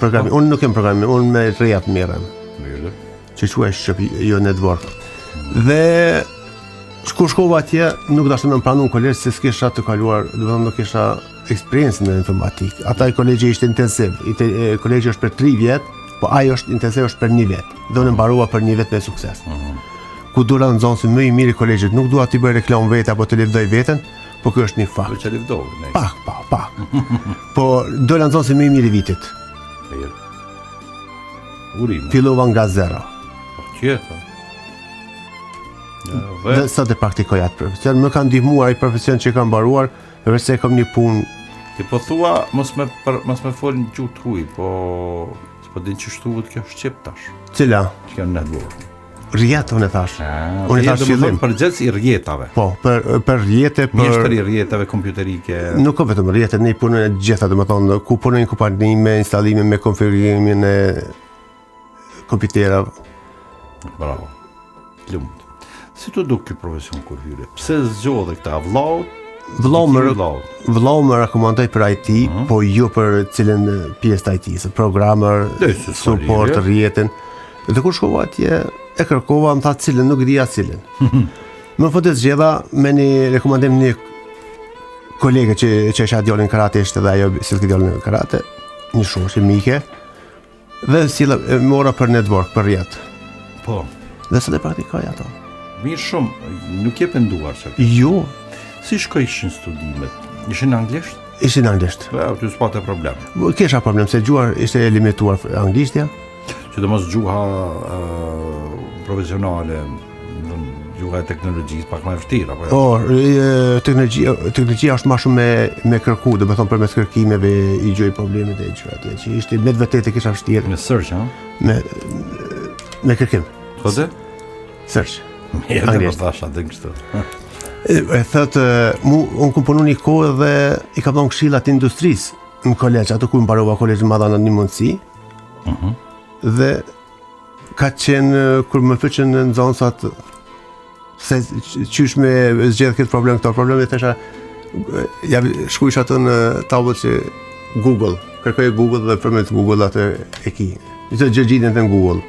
Programim. Unë nuk kem programim, unë me rrejat merrem. Mirë. që quaj Shqip, jo network. Dhe kur shkova atje, nuk dashte më pranu në kolegj se s'kisha të kaluar, do të thonë nuk kisha eksperiencë në informatikë. Ata i kolegji ishte intensiv. Kolegji është për 3 vjet, po ai është intensiv është për 1 vjet. Do në mbarua për 1 vjet me sukses. Ku dura në zonë si më i miri i kolegjit, nuk dua t'i bëj reklam vetë apo të lëvdoj veten, po kjo është një fakt. Po që lëvdoj, ne. Pak. Po dola në zonë si më i miri i vitit. Mirë. Urim. Fillova nga zero. Tjetër. Dhe sot e praktikoj atë profesion. Më ka ndihmuar ai profesion që kam mbaruar, përveç se kam një punë. Ti po thua mos me fol në gjuhë truj, po s'po din që shtuhet kjo Shqip tash. Cila? Kjo network. Rjet, unë e thash. Unë e thash fillim përgjithësi i rrjetave. Po, për rjete, për mjeshtri i rrjetave kompjuterike. Nuk ka vetëm rjete, ne punojmë e gjitha, domethënë ku punojmë kompani me instalimin, me konfigurimin e kompjuterave. Bravo. Lumt. Si të duk ky profesion kur hyre? Pse zgjodhe këta vllaut? Vllau më rekomandoi për IT, po jo për cilën pjesë të IT-së, programmer, support, rjetin. Dhe kur shkova atje, e kërkova, më tha cilën, nuk dija cilën. Më fotë zgjedha me një rekomandim një kolege që isha djalin karate, ishte dhe ajo sillte djalin karate, një shoqe mike, dhe silla mora për network, për rjet. Po. Dhe sot e praktikoj ato. Mirë shumë, nuk je penduar që. Jo. Si shkojshin studimet? Ishin anglisht? Ishin anglisht. Po, ty s'pate problem. Kisha problem se gjuha ishte e limituar anglishtja. Sidomos gjuha profesionale, gjuha e teknologjisë pak më e vështirë apo jo? Teknologjia është më shumë me kërku, do të thonë përmes kërkimeve i gjoj problemet e gjëra atje, që ishte me vërtetë kisha vështirë. Me search, ha? Me kërkim. Thotë? Search. Mirë, po thash atë kështu. E thëtë, unë kom punu një kohë dhe i ka dhënë këshillat industrisë në kolegj, ato ku mbarova kolegjin më dhanë një mundësi. Dhe ka qenë, kur më fëqen në zonësat, se qysh me zgjedh këtë problem, këto probleme, thesha, shkujsh atë në tablet që Google, kërkoj Google dhe përmet Google atë e ki. Njëtë gjëgjitën të në Google.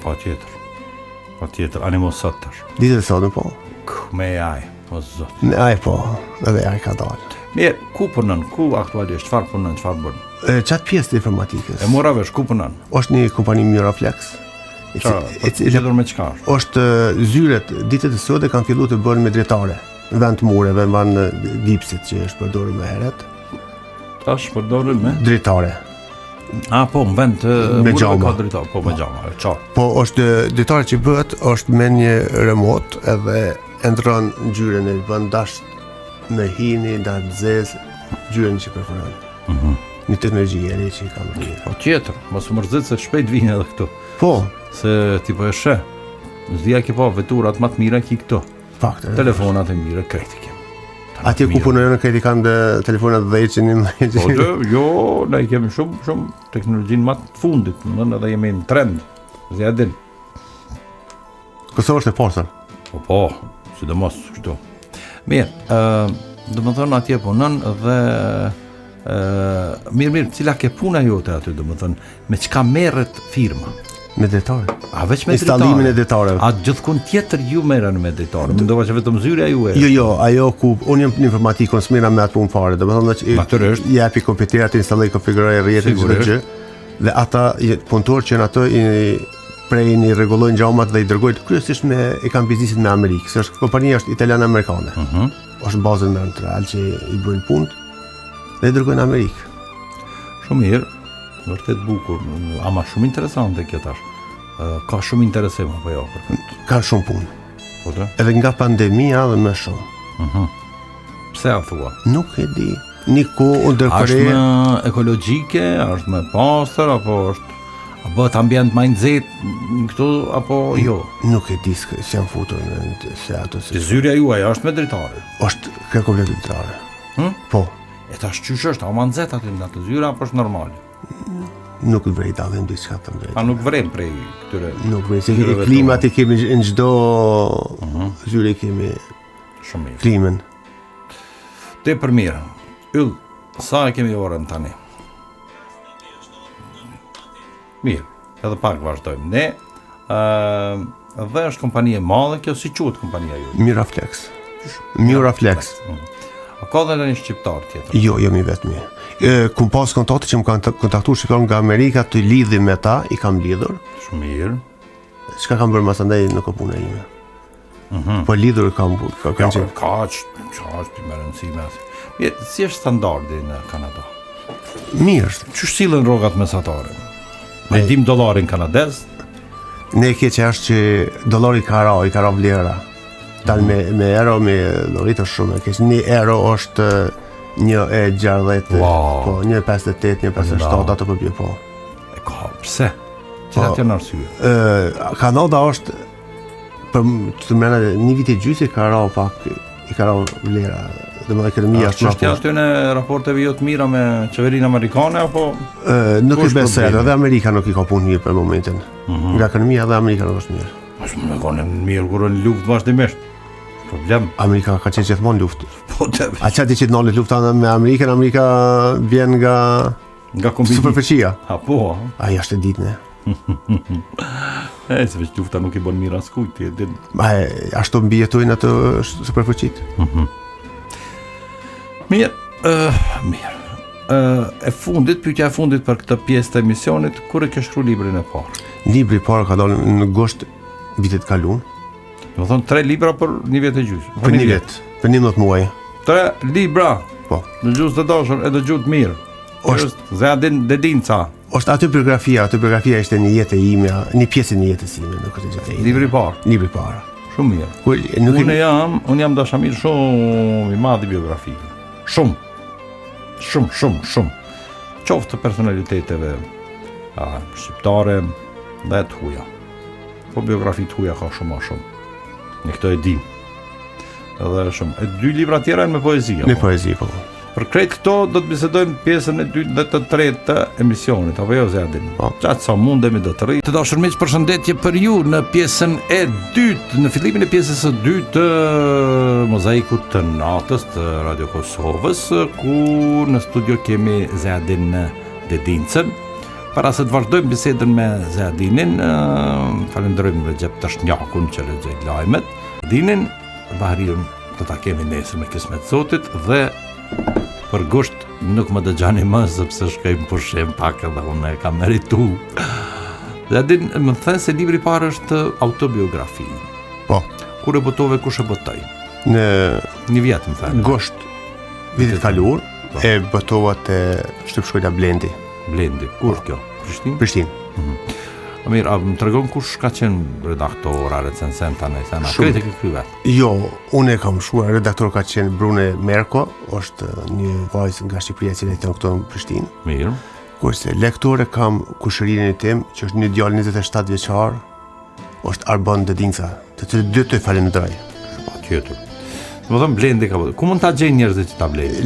Pa tjetër, animo sot tash. Ditë sot në po. Me AI, po zot. Me AI po, edhe AI ka dalë. Mirë, ku punon, ku aktualisht, çfarë punon, çfarë bën? Qatë pjesë të informatikës. E mora vesh, ku punon? Është një kompani Miraflex. Lidhur me çka? Është zyret, ditët e sotme kanë filluar të bëhen me dritare. Vend mureve, vend gipsit që është përdorur më herët. Tash përdoren me dritare. Po, në vend me gjama. Po, me gjama, qartë. Po, është dritare që bëhet, është me një remot edhe entron ngjyrën e bën dash me hini, ndash zez, ngjyrën që preferon. Një teknologji e re që i kam rritur. Po tjetër, mos më mërzit se shpejt vinë edhe këtu. Po. Se ti po e sheh. Zdia ke po veturat më të mira ki këtu. Fakt. Telefonat e mira krejt kem. Atje ku punojnë krejt kanë dhe telefonat 10 që Po jo, ne kemi shumë teknologjinë më të fundit, domethënë edhe jemi në trend. Zdia din. Kosova është e fortën. Po, sidomos kështu. Mirë, domethënë atje punon dhe mirë, cila ke puna jote aty, domethënë, me çka merret firma? Me dritare. A veç me dritare? Installimin e dritareve. A gjithkund tjetër ju merren me dritare? Mendova që vetëm zyrja ju e. Jo, ajo ku unë jam në informatikë, unë s'mira me atë punë fare, domethënë që japi kompjuterat, instaloj, konfiguroj rrjetin çdo gjë. Dhe ata punëtorë që janë ato prej një rregullojnë gjamat dhe i dërgojnë kryesisht i kanë biznesin me Amerikë, se është kompania është italiane-amerikane. Është bazën me Montreal që i bëjnë punë dhe i dërgojnë në Amerikë. Shumë mirë, vërtet bukur, ama shumë interesante kjo tash. Ka shumë interesim apo jo për këtë? Ka shumë punë. Po të? Edhe nga pandemia dhe më shumë. Pse a thua? Nuk e di. Një kohë ndërkohë. Është më ekologjike, është më pastër apo është a bëhet ambient më i nxehtë këtu apo jo? Nuk e di se janë futur në se ato se. Zyrja juaj është me dritare. Është komplet dritare. Po. E tash çysh është, a më nxehtë aty në atë zyrë apo është normal? Nuk vrej ta vend diçka të vërtetë. A nuk vren prej këtyre. Nuk vrej, se klimat e kemi në çdo zyre kemi shumë mirë. Klimën. Te për mirë. Yll, sa e kemi orën tani? Mirë, edhe pak vazhdojmë. Ne Dhe është kompani e madhe, kjo si quhet kompania ju? Miraflex. A ka dhe një shqiptar tjetër? Jo, jemi vetëm. Kum pas kontakte që më kanë kontaktuar shqiptar nga Amerika të lidhi me ta, i kam lidhur. Shumë mirë. Çka kam bërë mas andaj nuk ka puna ime. Po lidhur kam qenë. Ka është më rëndësishme. Mirë, si është standardi në Kanada? Mirë. Çu sillen rrogat mesatare? Me dim dollarin kanadez? Ne keqja është që dollari i ka ra vlera. Tal me euro, me dollar shumë. Keq 1 euro është 1.60. Wow. Po 1.58, 1.57 ato po bie po. E ka, pse? Cilat janë arsye? Kanada është për të mëna një vit e gjysë i ka ra vlera. Dhe ekonomia është çështja është në raporteve jo të mira me qeverinë amerikane apo nuk i besoj, edhe Amerika nuk i ka punë mirë për momentin. Nga ekonomia dhe Amerika nuk është mirë. Është më kanë mirë kur në luftë vazhdimisht. Problem. Amerika ka qenë gjithmonë luftë. Po të. A çati që të ndonë lufta me Amerikën, Amerika vjen nga kombinimi. Superficia. Po. Ai është e ditën. Se veç lufta nuk i bën mirë askujt, ti e din. Ashtu mbijetojnë atë superfiqit. Mirë. Pyetja e fundit për këtë pjesë të emisionit, kur e ke shkruar librin e parë? Libri i parë ka dalë në gusht vitit kaluar. Do thonë 3 libra për 1 vjet e gjysmë. Për 1 vjet, për 11 muaj. 3 libra. Po. Në gjuhë të dashur e dëgjuar të mirë. Është Zeadin Dedinca. Është aty biografia ishte një jetë e ime, një pjesë e një jetës time, nuk është gjë e ime. Libri i parë. Libri i parë. Shumë mirë. Unë jam dashamir shumë i madh i biografisë. Shumë. Qoftë të personaliteteve shqiptare dhe të huaja. Po biografi të huaja ka shumë. Në këtë e dim. Edhe shumë. E 2 libra tjera janë me poezi. Me poezi, po. Për krejt këto do të bisedojmë pjesën e 2 dhe të 3 të emisionit, apo jo Zeadin? Po. Qatë sa mundemi do të rrit. Të dashur miq, përshëndetje për ju në pjesën e 2, në fillimin e pjesës së 2 të Mozaikut të natës të Radio Kosovës, ku në studio kemi Zeadin Dedincën. Para se të vazhdojmë bisedën me Zeadinin, falenderojmë Recep Tashnjakun që lexoi lajmet. Zeadinin, Bahariun do ta kemi nesër me kismet Zotit dhe për gusht nuk më dëgjani më sepse shkojmë pushim pak edhe unë e kam meritu. Zeadin, më thënë se libri i parë është autobiografi. Po. Kur e botove, kush e botoi? Në 1 vjet më thënë. Gusht vitit kaluar e botova te shtypshkojta Blendi. Kur kjo? Prishtinë. Mirë, më tregon kush ka qenë redaktora, recensenta në thëna. Krejt e ke kryer. Jo, unë e kam shkruar, redaktor ka qenë Brune Merko, është një vajzë nga Shqipëria që jeton këtu në Prishtinë. Mirë. Kurse lektore kam kushërinë e tim, që është një djalë 27 vjeçar, është Arbon Dedinca. Të dy të falenderoj. Patjetër. Do të Blendi ka. Ku mund ta gjejnë njerëzit që ta blejnë?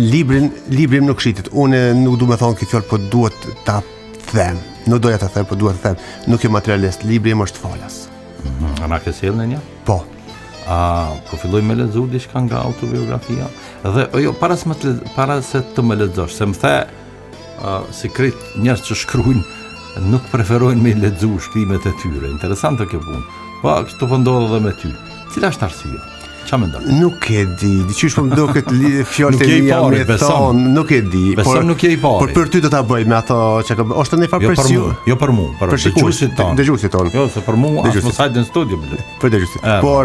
Librin nuk shitet. Unë nuk du me thonë këtë fjalë, po duhet ta them. Nuk doja ta them, po duhet ta them. Nuk e materialist, libri im është falas. Ana ke sjellën një? Po. Po filloj me lexu diçka nga autobiografia. Dhe jo, para se të më lexosh, se më the sekret njerëz që shkruajnë nuk preferojnë me lexu shkrimet e tyre. Interesante kjo punë. Po këto po ndodh edhe me ty. Cila është arsyeja? Ç'a mendon? Nuk e di. Diçish po më duket fjalët e mia me thon, nuk e di. Por nuk je i parë. Por për ty do ta bëj me ato që ka. Është në fakt presion. Jo për mua, për dëgjuesit tonë. Dëgjuesit tonë. Jo, se për mua as mos hajde në studio më le. Për dëgjuesit. Por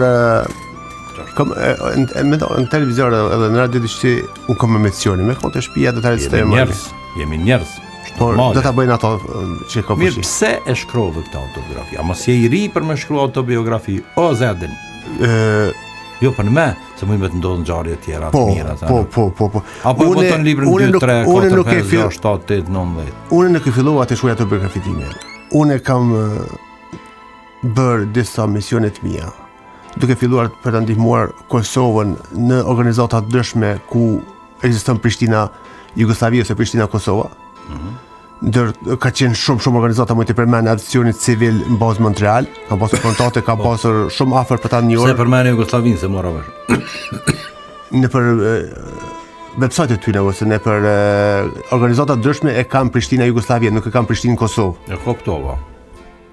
në televizor edhe në radio diçi un kam emisione me kontë shtëpia do ta recitoj. Jemi njerëz. Por do ta bëjnë ato që ka mirë. Pse e shkrove këtë autobiografi? A mos je i ri për më shkruar autobiografi? O Zeadin. Jo, për me, se mu i me të ndodhë në gjarje tjera të mira. Po. Apo e boton librin 2, 3, 4, 5, 6, 7, 8, 9. Unë nuk e fillova të shkruaj autobiografi time. Unë kam bërë disa misionet mia, duke filluar për të ndihmuar Kosovën në organizata të ndryshme ku ekziston Prishtina Jugoslavia ose Prishtina Kosova. Ka qenë shumë organizata më të përmend aksionit civil në bazë Montreal, ka pasur kontakte, ka pasur shumë afër për ta një orë. Se përmend Jugosllavinë se mora vesh. Në për website-et tyre ose në për organizata të ndryshme e kanë Prishtina Jugoslavia, nuk e kanë Prishtinë Kosovë. E kuptova.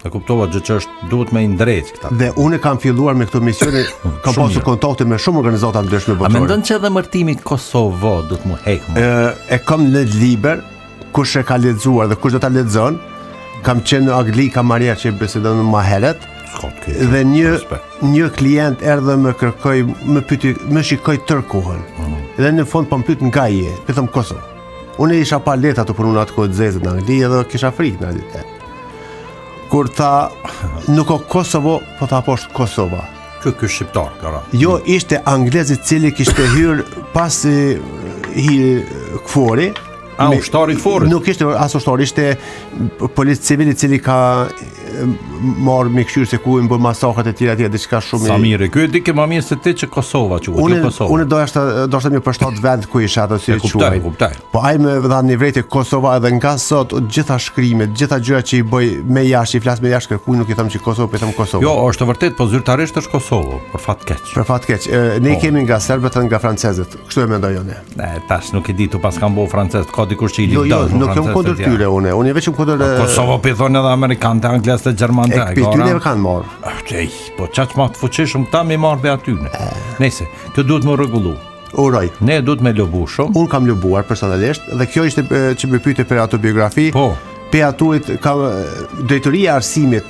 E kuptova gjë që është duhet me i ndrejt këta. Dhe unë kam filluar me këto misione, kam Shumë pasur mirë. kontakte me shumë organizata ndryshme A botërore. mendon që edhe mërtimi Kosovo do të mu hek më? E kam në liber, kush e ka lexuar dhe kush do ta lexon, kam qenë në Angli, kam marrë që bisedon më herët. S'ka të keq. Dhe Respekt. një klient erdhe më kërkoi, më pyeti, më shikoi tër kohën. Dhe në fund po më pyet nga je, pyetëm Kosovë. Unë isha pa leta të punoj atë kohë zezët në Angli edhe kisha frikë në realitet. Kur tha nuk o Kosovo, po tha po është Kosova. Ky shqiptar, kara. Jo, ishte anglez I cili kishte hyrë pasi hi Kfori. A, ushtari Kforit? Nuk ishte as ushtari, ishte policë civil I cili ka marrë me këshyrë se ku I bën masakrat e tjera diçka shumë. Samiri, ky e di ke më mirë se ti që Kosova quhet, jo Kosova. Unë do të më përshtat vend ku isha ato si e quaj. Kuptoj. Po ai më dha një vërejtë Kosova edhe nga sot gjitha shkrimet, gjitha gjërat që I bëj me jashtë, I flas me jashtë kërkuj nuk I them që Kosovë, po I them Kosovë. Jo, është vërtet, po zyrtarisht është Kosovo, për fat keq. Për fat keq, ne kemi nga serbët dhe nga francezët. Kështu e mendoj unë. Ne, tash nuk e di tu pas kam bo francez, ka dikush që I Jo, lidh nuk jam kundër tyre unë. Unë vetëm kundër Kosovo pi thonë edhe amerikanët, anglezët e gjermanët. tyre kanë marrë. Ej, po çaq më të fuqishëm këta më marr dhe aty ne. Nëse, kjo duhet më rregullu. Uroj. Ne duhet me lobu shumë. Unë kam lobuar personalisht dhe kjo ishte që më pyete për autobiografi. Po. Pe atuit ka drejtoria e arsimit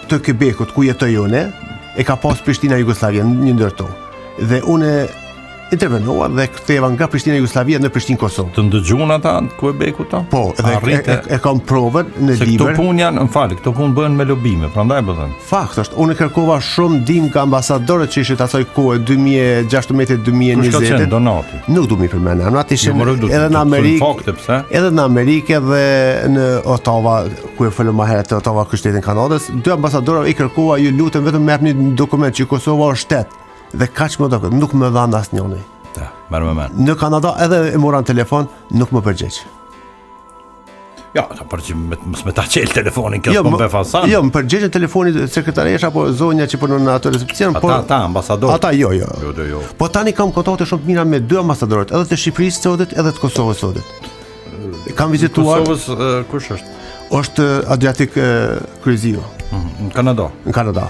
të Quebecut ku jetoj unë, e ka pas Prishtina Jugosllavia një ndër to. Dhe unë intervenova dhe ktheva nga Prishtina Jugosllavia në Prishtinë Kosovë. Të ndëgjuan ata në Quebecu ta? Po, dhe e kam provën në se libër. Këto punë janë, këto punë bëhen me lobime, prandaj po thënë. Fakt është, unë kërkova shumë ndihmë nga ambasadorët që ishin asaj kohe 2016-2020. Kush ka qenë Donati? Nuk du mi përmend, ata ishin edhe në Amerikë. Fakte pse? Edhe në Amerikë dhe në Ottawa, ku e folëm më herët të Ottawa shtetin Kanadës, dy ambasadorë I kërkova, ju lutem vetëm më japni një dokument që Kosova është shtet. Dhe kaq më dokët, nuk më dhan asnjëri. Ta, merr me mend. Në Kanada edhe e moran telefon, nuk më përgjigj. Ja, ta përgjigj me ta çel telefonin kjo po më fasan. Jo, më përgjigj telefonit sekretaresha apo zonja që punon në atë recepcion, po ata ambasadorë. Ata jo. Jo. Po tani kam kontakte shumë të mira me dy ambasadorët, edhe të Shqipërisë sodit, edhe të Kosovës sodit. Kam vizituar Kosovës kush është? Është Adriatic Kryzio. Në Kanada. Në Kanada.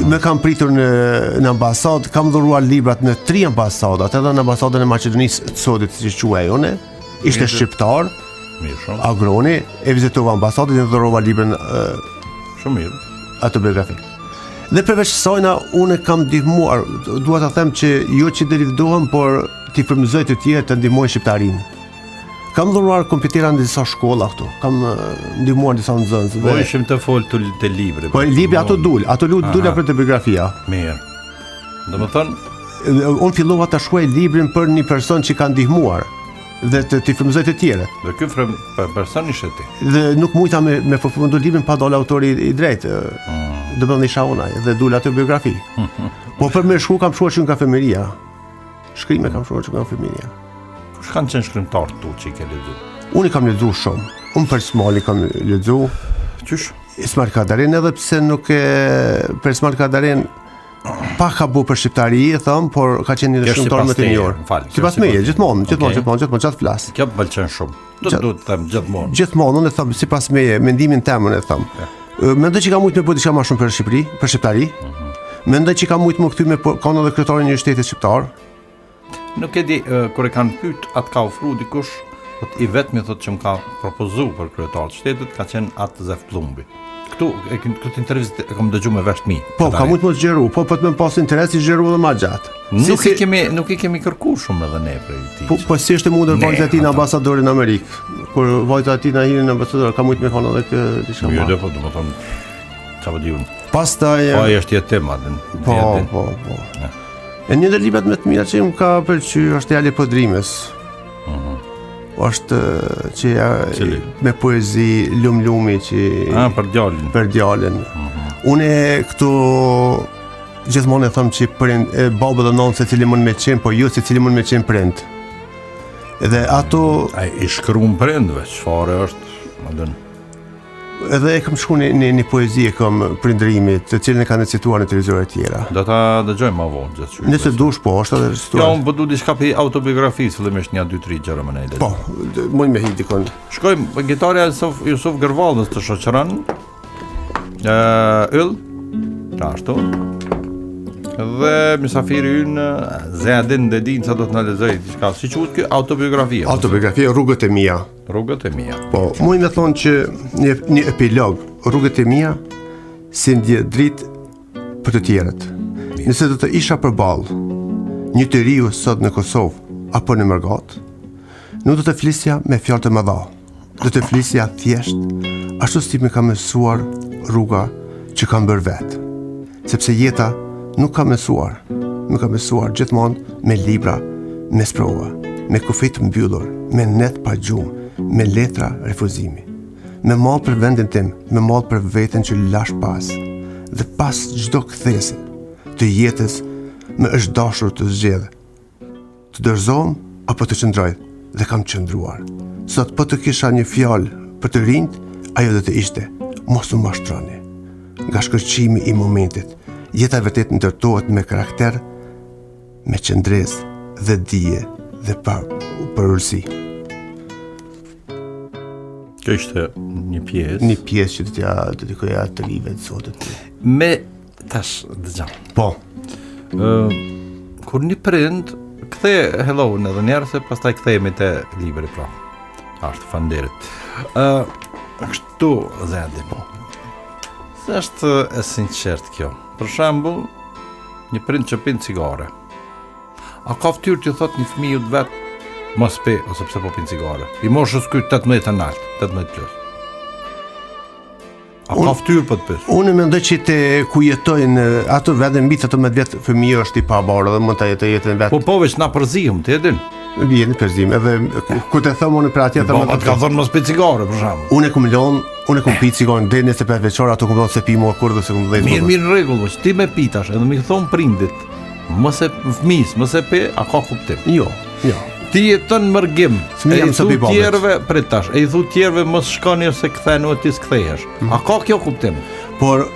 Me kam pritur në ambasadë, kam dhuruar librat në 3 ambasadat, edhe në ambasadën e Maqedonisë të sodit, si quaj unë, ishte shqiptar, mirë shumë. agroni, e vizitova ambasadën dhe dhurova librën shumë mirë. autobiografi. Dhe përveç kësajna, unë kam ndihmuar, dua ta them që jo që të lëvdohem, por t'i frymëzoj të tjerë të ndihmojnë shqiptarinë. Kam dhuruar kompjutera në disa shkolla këtu. Kam ndihmuar disa nxënës. Po ishim të fol të libri. Po libri ato dula për të biografia. Mirë. Domethënë, unë fillova ta shkruaj librin për një person që ka ndihmuar dhe t'i frymëzoj të tjerët. Dhe ky person ishte ti. Dhe nuk mujta me përfundu librin pa dalë autori I drejtë. Domethënë isha unë dhe dula atë biografi. Po për me shkruaj kam shkruar që nga femeria. Shkrime kam shkruar që nga femeria. Kush kanë qenë shkrimtar tu që I ke lexuar? Unë kam lexuar shumë. Unë për Smali kam lexuar. Qysh? Ismail Kadarin, edhe pse nuk e për Ismail Kadarin pak ka bu për shqiptari, thëm, por ka qenë një shkrimtar më të njohur. Sipas meje, gjithmonë çat flas. Kjo më pëlqen shumë. Duhet të them gjithmonë. Gjithmonë unë them sipas meje, mendimin tim unë them. Mendoj që ka shumë me bëj diçka më shumë për Shqipëri, për shqiptari. Mendoj që ka shumë më kthy me kanë edhe kryetarin e një shteti shqiptar. Nuk e di, kur e kanë pyet, atë ka ofruar dikush, I vetmi thotë që më ka propozuar për kryetar të shtetit ka qenë atë Zef Plumbi. Këtë intervistë e kam dëgjuar me vesh të mi. Po, ka mund të mos xheru, po të më pas interes I xheru edhe më gjatë. Nuk I kemi kërkuar shumë edhe ne prej tij. Po si është mundur vajtë aty në ambasadorin në Amerikë. Kur vajtë aty na hirin në ambasador, ka mund të më thonë edhe këtë diçka më. Jo, po domethënë çfarë di unë. Pastaj po është jetim atë. Po. E një ndër librat më të mira që më ka pëlqyer është Djali Podrimës. Është që me poezi Lumi që për djalin. Unë këtu gjithmonë e them që babë dhe nonë se cili mund me qenë, po jo se cili mund me qenë prind. Edhe ato I shkruan prindve, çfarë është, më dën. Edhe e kam shkruar një poezi e kam prindërimit, të cilën e kanë cituar në televizore të tjera. Do ta dëgjojmë më vonë gjithçka. Nëse dush po, është edhe cituar. Jo, unë po du diçka për autobiografisë, fillimisht 1-2-3 gjëra më nejde. Po, mund me hi dikon. Shkojmë gitarja Jusuf Gërvallës të shoqëron. Yll, ashtu. Dhe mysafiri ynë Zeadin Dedin sa do të na lexoj diçka. Si quhet kjo autobiografia? Autobiografia Rrugët e mia. Rrugët e mia. Po, muj me thonë që një epilog, Rrugët e mia, si ndje dritë për të tjerët. Nëse do të isha përballë një të riu sot në Kosovë apo në Mërgat, nuk do të flisja me fjalë të mëdha. Do të flisja thjesht, ashtu si më ka mësuar rruga që kam bërë vetë. Sepse jeta nuk ka mësuar, më ka mësuar gjithmonë me libra, me sprova, me kufit mbyllur, me net pa gjumë, me letra refuzimi. Me mall për vendin tim, me mall për veten që lash pas. Dhe pas çdo kthese të jetës më është dashur të zgjedh. Të dorëzom apo të qëndroj dhe kam qëndruar. Sot po të kisha një fjalë për të rinjt, ajo do të ishte: mos u mashtroni. Nga shkëlqimi i momentit, jeta vërtet ndërtohet me karakter, me qëndresë dhe dije dhe përulësi. Kjo ishte një pjesë. Një pjesë që të dedikoja të rive të sotit. Me tash dëgjoj. Po. Kur një prind kthe hello-n edhe njerë se pastaj kthehemi te libri pra. Ashtu fanderit. Kështu Zedi. Se është e sinqert kjo. Për shembull, një prind që pin cigare. A ka ftyrë të thot një fëmijë të vet mos pe ose pse po pin cigare. I moshës ky 18 të nalt, 18 plus. A ka ftyrë për të pyes? Unë mendoj që te ku jetojnë ato vetëm mbi 18 vjet fëmijë është i pavarur dhe mund ta jetojë jetën vet. Po veç na përzihëm, ti e din. Vjen në përzim, edhe ku të them unë për atje të më ka thonë mos pi cigare për shembull. Unë kum pi cigare deri në 25 vjeçor, ato kum thonë se pi më kur do se kum 10. Mirë në rregull, ti më pitash, edhe më thon prindit, mos e fëmis, mos e pe, a ka kuptim? Jo. Ti jeton mërgim. E i thu tjerëve pritash, e i thu tjerëve mos shkoni ose ktheni o ti s'kthehesh. A ka kjo kuptim? Por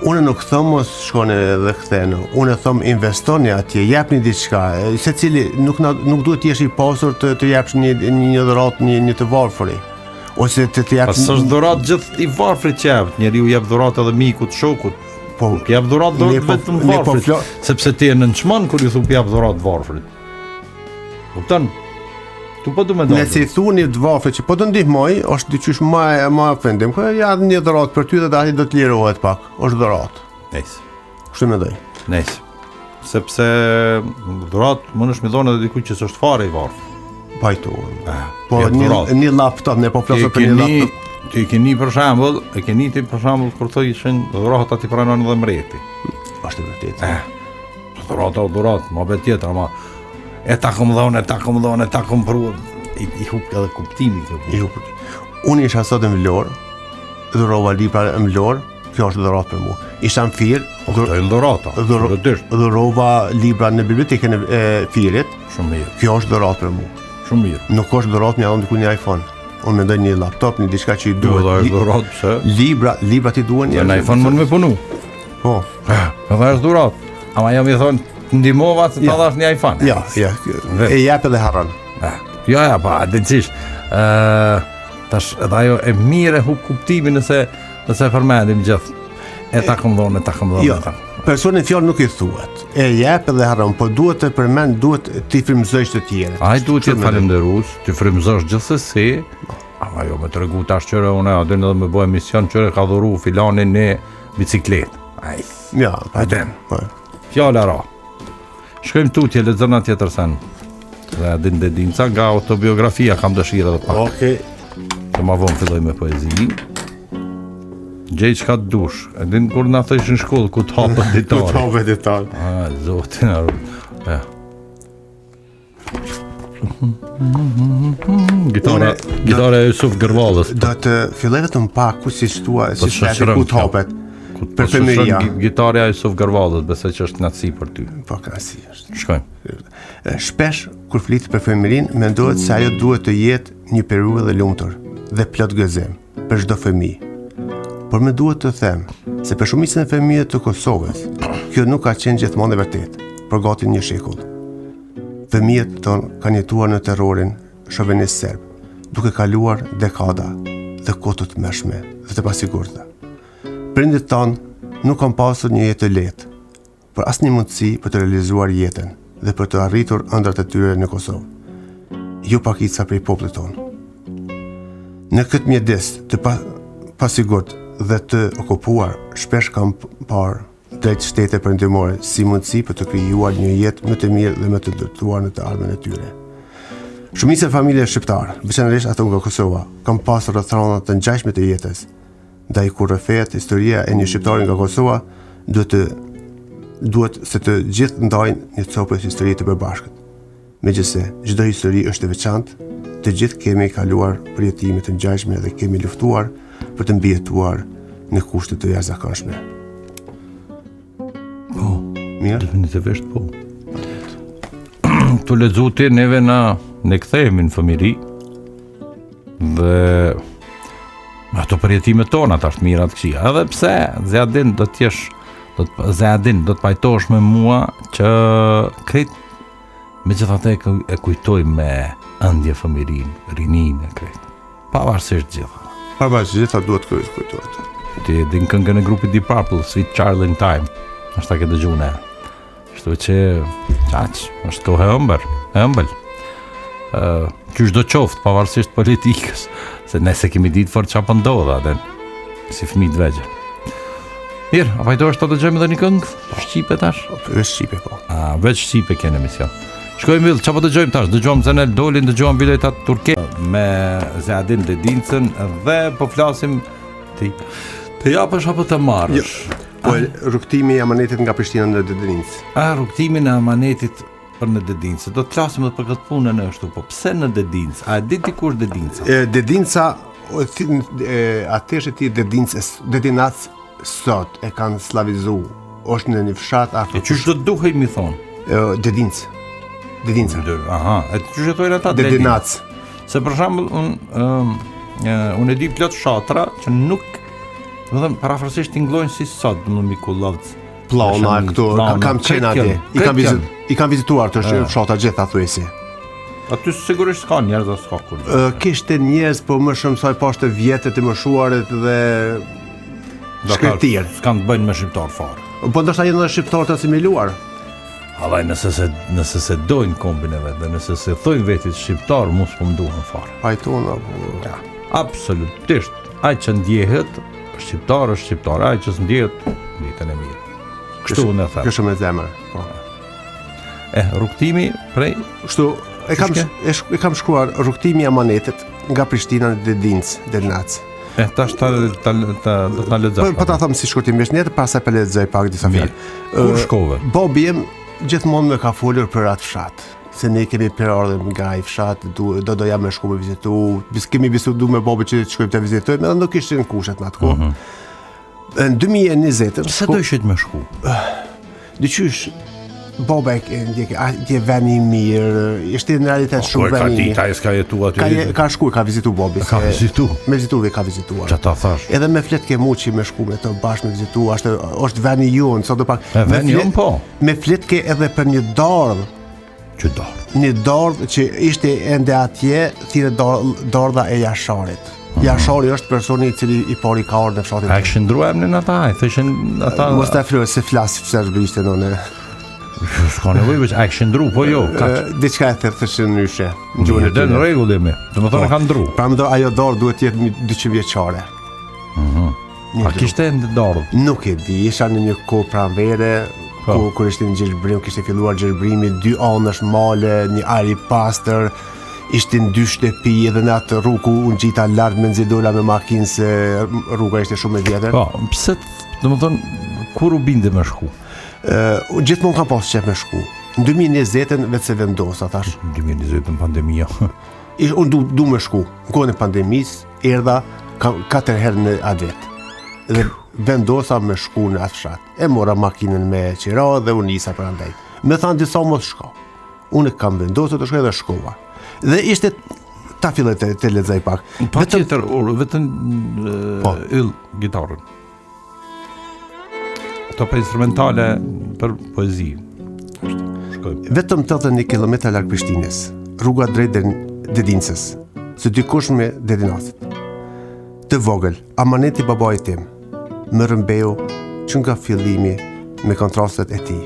unë nuk thom mos shkoni dhe ktheni. Unë them investoni atje, japni diçka. Secili nuk duhet të jesh i pasur të japsh një dhuratë një të varfëri. Ose të japsh. Pas është dhuratë gjithë i varfrit që jap. Njeriu jep dhuratë edhe mikut, shokut. Po jap dhuratë vetëm varfrit. Sepse ti je nënçmon kur i thu jap dhuratë varfrit. Kupton? Tu po do më dal. Nëse i thuni të varfrit që po të ndihmoj, është diçysh më ofendim. Ku ja një dhuratë për ty dhe ai do të lirohet pak. Është dhuratë. Nice. Kështu mendoj. Nice. Sepse dhuratë mund është më dhonë edhe dikujt që s'është fare i varfër. Pajtu. Po një laptop, ne po flasim për një laptop. Ti keni për shembull, kur thoishin dhurata ti pranon edhe mreti. Është vërtet. Dhuratë, më bëhet tjetër, ama e ta kom dhone, ta kom pru, i hup edhe kuptimi kjo. Unë isha sot në Vlorë, dhurova libra në Vlorë, kjo është dhuratë për mua. Isha në Firë, dhurova libra në bibliotekën e Firit, shumë mirë. Kjo është dhuratë për mua. Shumë mirë. Nuk është dhuratë më jam diku një iPhone. Unë mendoj një laptop, një diçka që i duhet. Jo, është dhuratë pse? Librat i duhen. Në iPhone mund me punu. Po. Edhe është dhuratë. Ama jam i thonë ndihmova se ta dhash një iPhone. Ja. E jap edhe harron. Ja, pa, decisht. Tash edhe ajo e mirë hub kuptimin nëse përmendim gjithë. E ta kom dhone. Jo, personin fjalë nuk i thuhet. E jap edhe harron, po duhet të përmend, duhet ti frymëzosh të tjerët. Ai duhet të falënderosh, të frymëzosh gjithsesi. Ama jo më tregu tash çore unë a do më bëj emision çore ka dhuru filani në bicikletë. Ai. Ja, patëm. Fjala ra. Shkojmë tutje, lexojmë tjetër sen. Dhe din nga autobiografia kam dëshirë edhe pak. Okej. Të ma vonë filloj me poezi. Gjej çka të dush. E din kur na thoshin në shkollë ku të hapet ditare. Ku të hapet ditare. Zotin arru. Gitara e Jusuf Gërvallës. Do të filloj vetëm pak ku si thua si ku të hapet. Për fëmijëria. Gitarja e Jusuf Gërvallës, besoj që është natësi për ty. Po kasi është. Shkojmë. Shpesh kur flitet për fëmijërinë, mendohet se ajo duhet të jetë një periudhë e lumtur dhe plot gëzim për çdo fëmijë. Por më duhet të them se për shumicën e fëmijëve të Kosovës, kjo nuk ka qenë gjithmonë e vërtetë, por gati një shekull. Fëmijët tonë kanë jetuar në terrorin shovenist serb, duke kaluar dekada dhe kohë të mëshme dhe të pasigurta. Prindit tanë nuk kanë pasur një jetë të lehtë, për asnjë mundësi për të realizuar jetën dhe për të arritur ëndrat e tyre në Kosovë. Jo pakica prej popullit tonë. Në këtë mjedis të pasigurt dhe të okupuar, shpesh kam parë drejt shtete perëndimore si mundësi për të krijuar një jetë më të mirë dhe më të ndërtuar në të ardhmen e tyre. Shumica e familjeve shqiptare, veçanërisht ato nga Kosova, kanë pasur rrethana të ngjashme të jetës. Ndaj kur rrëfehet historia e një shqiptari nga Kosova, duhet se të gjithë ndajnë një copë histori të përbashkët. Megjithse çdo histori është e veçantë, të gjithë kemi kaluar për jetime të ngjashme dhe kemi luftuar për të mbijetuar në kushte të jashtëzakonshme. Po, Mirë? definitivisht po. Tu lexu ti neve ne kthehemi në fëmijëri dhe ato përjetimet tona tash mira të këqija. Edhe pse Zeadin do të jesh Zeadin do të pajtohesh me mua që krejt megjithatë e kujtoj me ëndje fëmijërinë, rininë e krejt. Pavarësisht gjitha. Pavarësisht gjitha duhet kujtohet. Ti e din këngën e grupit Deep Purple, Sweet Child in Time. Ashta ke dëgjuar ne. Kështu që çaq, është kohë e ëmbël. Qysh do qoftë, pavarësisht politikës, se nëse kemi ditë fort çfarë po ndodh atë, si fëmijë të vegjël. Mirë, a vajtohesh të dëgjojmë edhe një këngë? Shqipe tash? Është shqipe po. Veç shqipe kene emision. Shkojmë vill, çfarë po dëgjojmë tash? Dëgjojmë Zenel Dolin, dëgjojmë Vileta Turke me Zeadin Dedincën dhe po flasim të japësh apo të marrësh. Po rrugtimi i amanetit nga Prishtina në Dedincë. Rrugtimin e amanetit për në Dedincë. Do të flasim edhe për këtë punën e ashtu, po pse në Dedincë? A e di ti kush Dedinca? Dedinca, atësh ti Dedinac sot e kanë slavizu. Është në një fshat afër. E çysh do të duhej mi thon? Dedinca. Aha, e çysh e thojnë ata Dedinac. Se për shembull unë e di plot fshatra që nuk, domethënë parafrasisht tingëllojnë si sot, domethënë Mikullavc. Plana këtu, kam qenë atje. I kam vizituar të fshatra gjitha thuajsi. Aty sigurisht s'ka njerëz as s'ka kur. Kishte njerëz, po më shumë sa poshtë vjetët e moshuarit dhe shkretir. S'kan të bëjnë me shqiptar fare. Po ndoshta janë edhe shqiptar të asimiluar. Allaj, nëse se dojnë kombin e vetë dhe nëse se thojnë vetit shqiptar, mos po mduhen fare. Pajtona. Ja, absolutisht. Ai që ndjehet shqiptar është shqiptar, ai që s'ndjehet ditën e mirë. Kështu unë e them. Kështu me zemër. Po. Rrugtimi prej kështu e kam shkruar rrugtimi i amanetit nga Prishtina në Dedinac. Tash do të na lexoj. Po ta them si shkurtimisht, pastaj po lexoj pak disa fjalë. Kur shkove? Bobi im gjithmonë më ka folur për atë fshat. Se ne kemi perardhëm nga ai fshat, do jam me shku me vizitu. Bis kemi bisedu me Bobi që të shkojmë të vizitojmë, edhe nuk ishin kushet në atë kohë. Në 2020 pse do ishit me shku? Dyqysh Boba e veni mirë, ishte në realitet shumë veni mirë. Ka s'ka jetu aty. Ka shku, ka vizitu Bobi. Ka vizitu? Me viziturve ka vizituar. Që ta thash? Edhe me flet ke mu që me shku me të bashkë me vizitu, është veni jonë, sa do pak. Veni jonë po? Me flet ke edhe për një dardhë. Që dardhë? Një dardhë që ishte ende atje, thire dardha e Jasharit. Jashari është personi i cili i pari ka ardhur në fshatin. A kishin ndruar emrin ata? Thëshin ata. Mos ta floj se flas serbisht në. S'ka nevojë veç a kishin ndru, po jo, kaç. Diçka e thëshin ndryshe. Në gjuhën e në rregull jemi. Domethënë kanë ndru. Prandaj ajo dardhë duhet të jetë 200 vjeçare. A kishte ende dardhë? Nuk e di, isha në një kohë pranvere, kur ishte në gjelbrim, kishte filluar gjelbrimi, 2 anësh male, një ajër i pastër. Ishtin 2 shtëpi edhe në atë rrugë unë gjita lartë me nxidola me makinë se rruga ishte shumë e vjetër. Po, pse, domethënë, kur u binde me shku? Gjithmonë kam pas qef me shku. Në 2020 vetë se vendosa thash. 2020 pandemia. Unë du me shku. Në kohën e pandemisë erdha 4 herë në atë vit. Dhe vendosa me shku në atë fshat. E mora makinën me qira dhe unë nisa prandaj. Me thanë disa mos shko. Unë kam vendosur të shkoj dhe shkova. Dhe ishte ta filloj të lexoj pak. Vetëm yll gitarën. Ato për instrumentale për poezi. Shkojmë. Vetëm 81 kilometra larg Prishtinës, rruga drejt Dedincës, së dikush me Dedinacit. Të vogël, amaneti babait tim. më rëmbeu që nga fillimi me kontrastet e tij.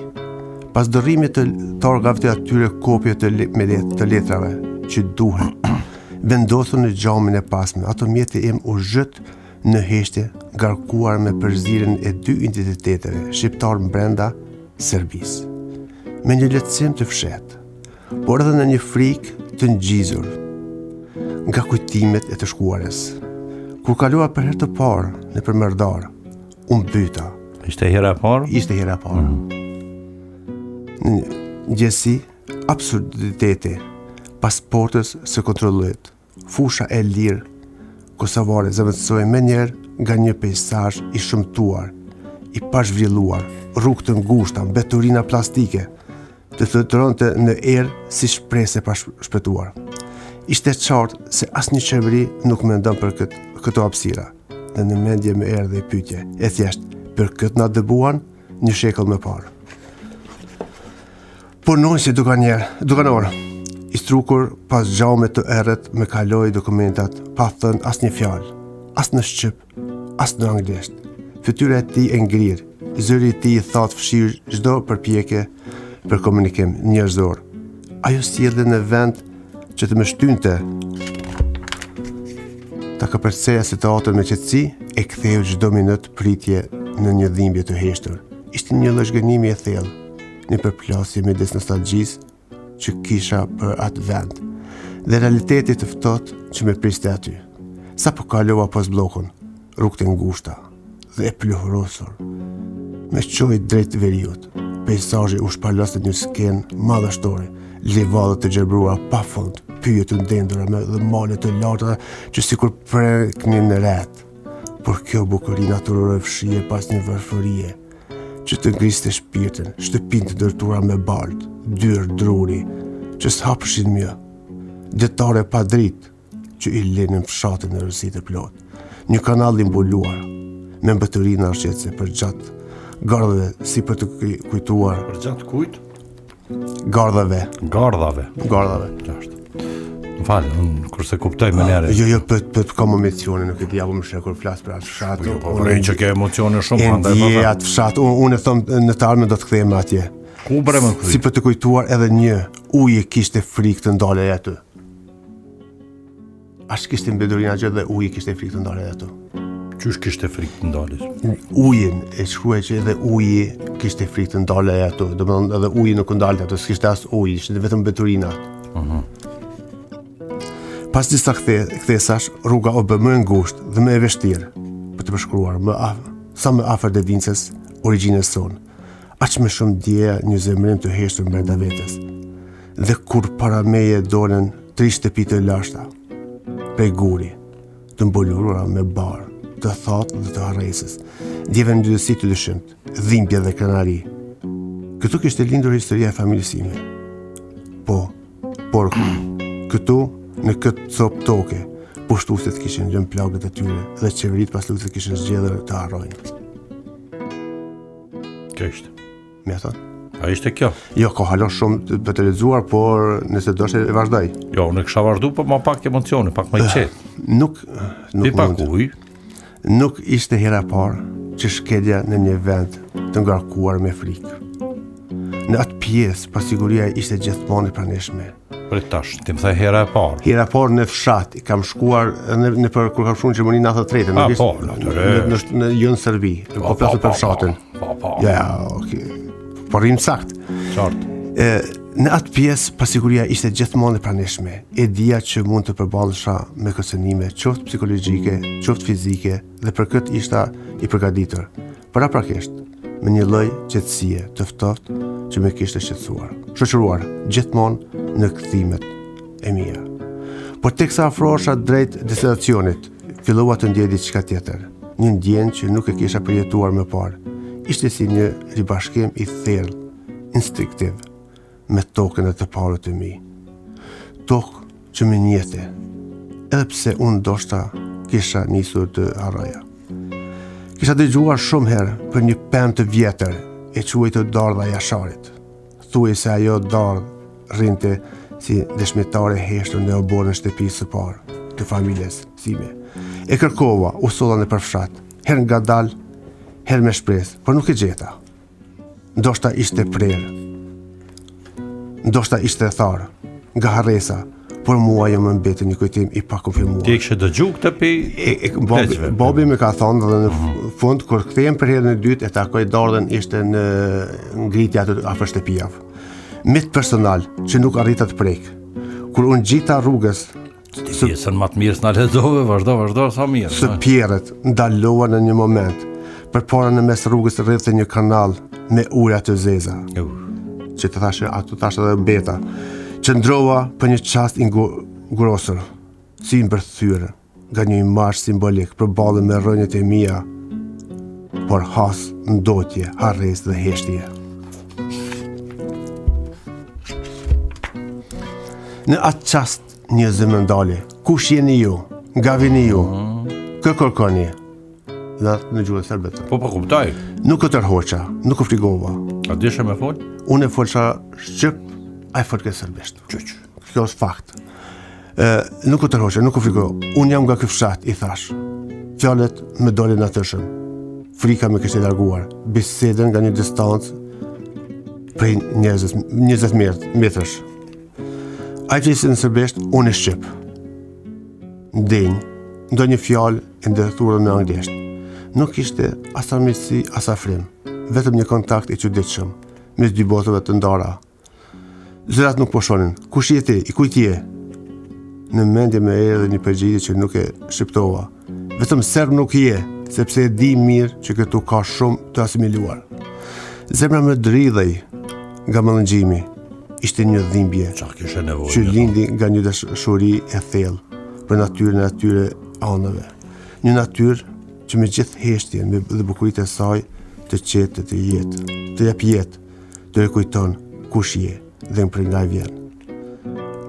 Pas dorrimit të targave të atyre kopje të letrave që duhen, vendosur në gjamin e pasme, ato mjeti im u zhët në heshtje, garkuar me përzirjen e dy identiteteve, shqiptar brenda Serbisë. Me një lehtësim të fshehtë, por edhe në një frikë të ngjizur nga kujtimet e të shkuarës. Kur kalova për herë të parë në Përmërdar, unë byta. Ishte hera e parë? Ishte hera e parë. Në gjësi, absurditeti, pasportës së kontrolluet, fusha e lirë, kosovare zëvendësoj me njerë nga një pejsazh i shëmtuar, i pazhvilluar, rrugë të ngushta, mbeturina plastike, të thëtëronte në erë si shpresë e pashpëtuar. Ishte qartë se asnjë qeveri nuk mendon për këto hapësira, dhe në mendje më erdhi pyetje, e thjesht, për këtë na dëbuan një shekull më parë. Punoj si dukanor, i strukur pas gjaume të errët me kaloi dokumentat, pa thënë asnjë fjalë, as në shqip, as në anglisht. Fytyra e tij e ngrirë, zëri i tij i thatë fshir çdo përpjekje për komunikim njerëzor. Ajo sjellde në vend që të më shtynte ta kapërceja situatën me qetësi, e ktheu çdo minutë pritje në një dhimbje të heshtur. Ishte një lloj zhgënjimi e thellë, një përplasje midis nostalgjisë që kisha për atë vend dhe realitetit të ftohtë që më priste aty. Sa po kalova pas bllokun, rrugët e ngushta dhe e pluhurosur, me qoj drejt veriut. Pejsazhi u shpalloste një skenë madhështore, livadë të gjerbruara pa fund, pyje të ndendura me dhe male të larta që sikur preknin në ret. Por kjo bukurie natyrore fshije pas një varfërie që të ngriste shpirtin, shtëpinë të ndërtuara me baltë, dyrë druri që s'hapëshin mjë, detare pa dritë që i lenin fshatin në rësit e plot, një kanal i mbuluar me mbëtërina arshqetse për gjatë gardhave si për të kujtuar. Për gjatë kujt? Gardhave. Gjashtë. Më falë, unë kurse kuptoj më njerë. Jo, për kam emocione, nuk e di apo më shek kur flas për atë fshat. Po vjen që ke emocione shumë andaj. Ndje atë fshat, unë e them në të ardhmen do të kthehemi atje. Ku bre më kthej? Si për të kujtuar edhe një ujë kishte frikë të ndalej aty. As kishte mbedurina gjë dhe uji kishte frikë të ndalej aty. Qysh kishte frikë të ndalës? Ujin e shkruaj që edhe uji kishte frikë të ndalej aty. Domethënë edhe uji nuk ndalte aty, s'kishte as ujë, ishte vetëm mbeturina. Pas disa kthesash, rruga o bë më e ngushtë dhe më e vështirë për të përshkruar sa më afër devincës origjinës sonë. Aq më shumë djeja një zemrim të heshtur brenda vetes. Dhe kur para meje dolën 3 shtëpi të lashta, prej guri, të mbulurura me barë, të thatë dhe të harresës, djeve në dyësi të dyshimt, dhimbje dhe krenari. Këtu kishte lindur historia e familjes sime. Por këtu, në këtë copë toke, pushtuesit kishin lënë plagët e tyre dhe qeverit pas luftës kishin zgjedhur të harrojnë. Kjo ishte. Me thënë? A ishte kjo? Jo, ka halo shumë për të lexuar, por nëse do të vazhdoj. Jo, unë kisha vazhdu, por më pak emocione, pak më qetë. Nuk pak ujë. Nuk ishte hera parë që shkelja në një vend të ngarkuar me frikë. Në atë pjesë, pasiguria ishte gjithmonë e pranishme. Për tash, ti më thaj hera e parë. Hera e parë në fshat, kam shkuar në kur kam shkuar në qemërinë 93-ën, në Jën Serbi, po flasë për fshatin. Ja, okay. Po rrim sakt. Qartë. Në atë pjesë, pasiguria ishte gjithmonë e pranishme. E dija që mund të përballesha me kërcënime, qoftë psikologjike, qoftë fizike, dhe për këtë ishta i përgatitur. Paraprakisht, me një lloj qetësie të ftohtë që më kishte shoqëruar gjithmonë në kthimet e mia. Por teksa afrohesha drejt destinacionit, fillova të ndjej diçka tjetër, një ndjenjë që nuk e kisha përjetuar më parë. Ishte si një ribashkim i thellë, instinktiv, me tokën e të parët të mi. Tokë që më njete, edhe pse unë ndoshta kisha nisur të harroja. Kisha dëgjuar shumë herë për një pemë të vjetër e quajtur Dardha e Jasharit. Thuaj se ajo dardhë rrinte si dëshmitare heshtur në oborën e shtëpisë së parë të familjes sime. E kërkova, u solla në përfshat. Herë ngadalë herë me shpresë, por nuk e gjeta. Ndoshta ishte prerë, ndoshta ishte tharë, nga harresa, por mua jo më mbeti një kujtim i pakonfirmuar. Ti e kishe dëgju këtë pe Bobi më ka thonë dhe në fund, kur kthehem për herën e dytë, e takoj Dardhen, ishte në ngritja aty afër shtëpijav. Mit personal, që nuk arrita të prek. Kur unë gjita rrugës, pjesën më të mirë s'na lexove, vazhdo sa mirë. së pjerët, ndalova në një moment, përpara në mes rrugës rrethte një kanal me ujë të zeza. Që të thashë, ato thashë edhe beta. Qëndrova për një çast i ngrosur, si mbërthyer nga një imazh simbolik përballë me rrënjët e mia, por has ndotje, harresë dhe heshtje. Në atë çast një zë më ndali. Kush jeni ju? Nga vini ju? Kë kërkoni? Dhe në gjuhën serbe. Po kuptoj. Nuk u tërhoqa, nuk u frigova. A dishe me fol? Unë e folsha shqip, a e folke serbisht. Qyq. Kjo është fakt. Nuk u tërhoqa, nuk u frigova. Unë jam nga ky fshat, i thash. Fjalët më dolin natyrshëm. Frika më kishte larguar. Bisedën nga një distancë prej 20 metrash. Ai flisë në serbisht, unë shqip. Ndenj, ndonjë fjalë e ndërthurur në anglisht. Nuk ishte as armiqësi, as afrim, vetëm një kontakt i çuditshëm mes dy botëve të ndara. Zërat nuk po shonin. Kush je ti? I kujt je? Në mendje më erdhi një përgjigje që nuk e shqiptova. Vetëm serb nuk je, sepse e di mirë që këtu ka shumë të asimiluar. Zemra më dridhej nga mallëngjimi. Ishte një dhimbje që lindi nga një dashuri e thellë për natyrën e atyre anëve. Një natyrë që me gjithë heshtjen dhe bukuritë e saj të qetë të jetë, të jap jetë, të rekujton kush je dhe për nga vjen.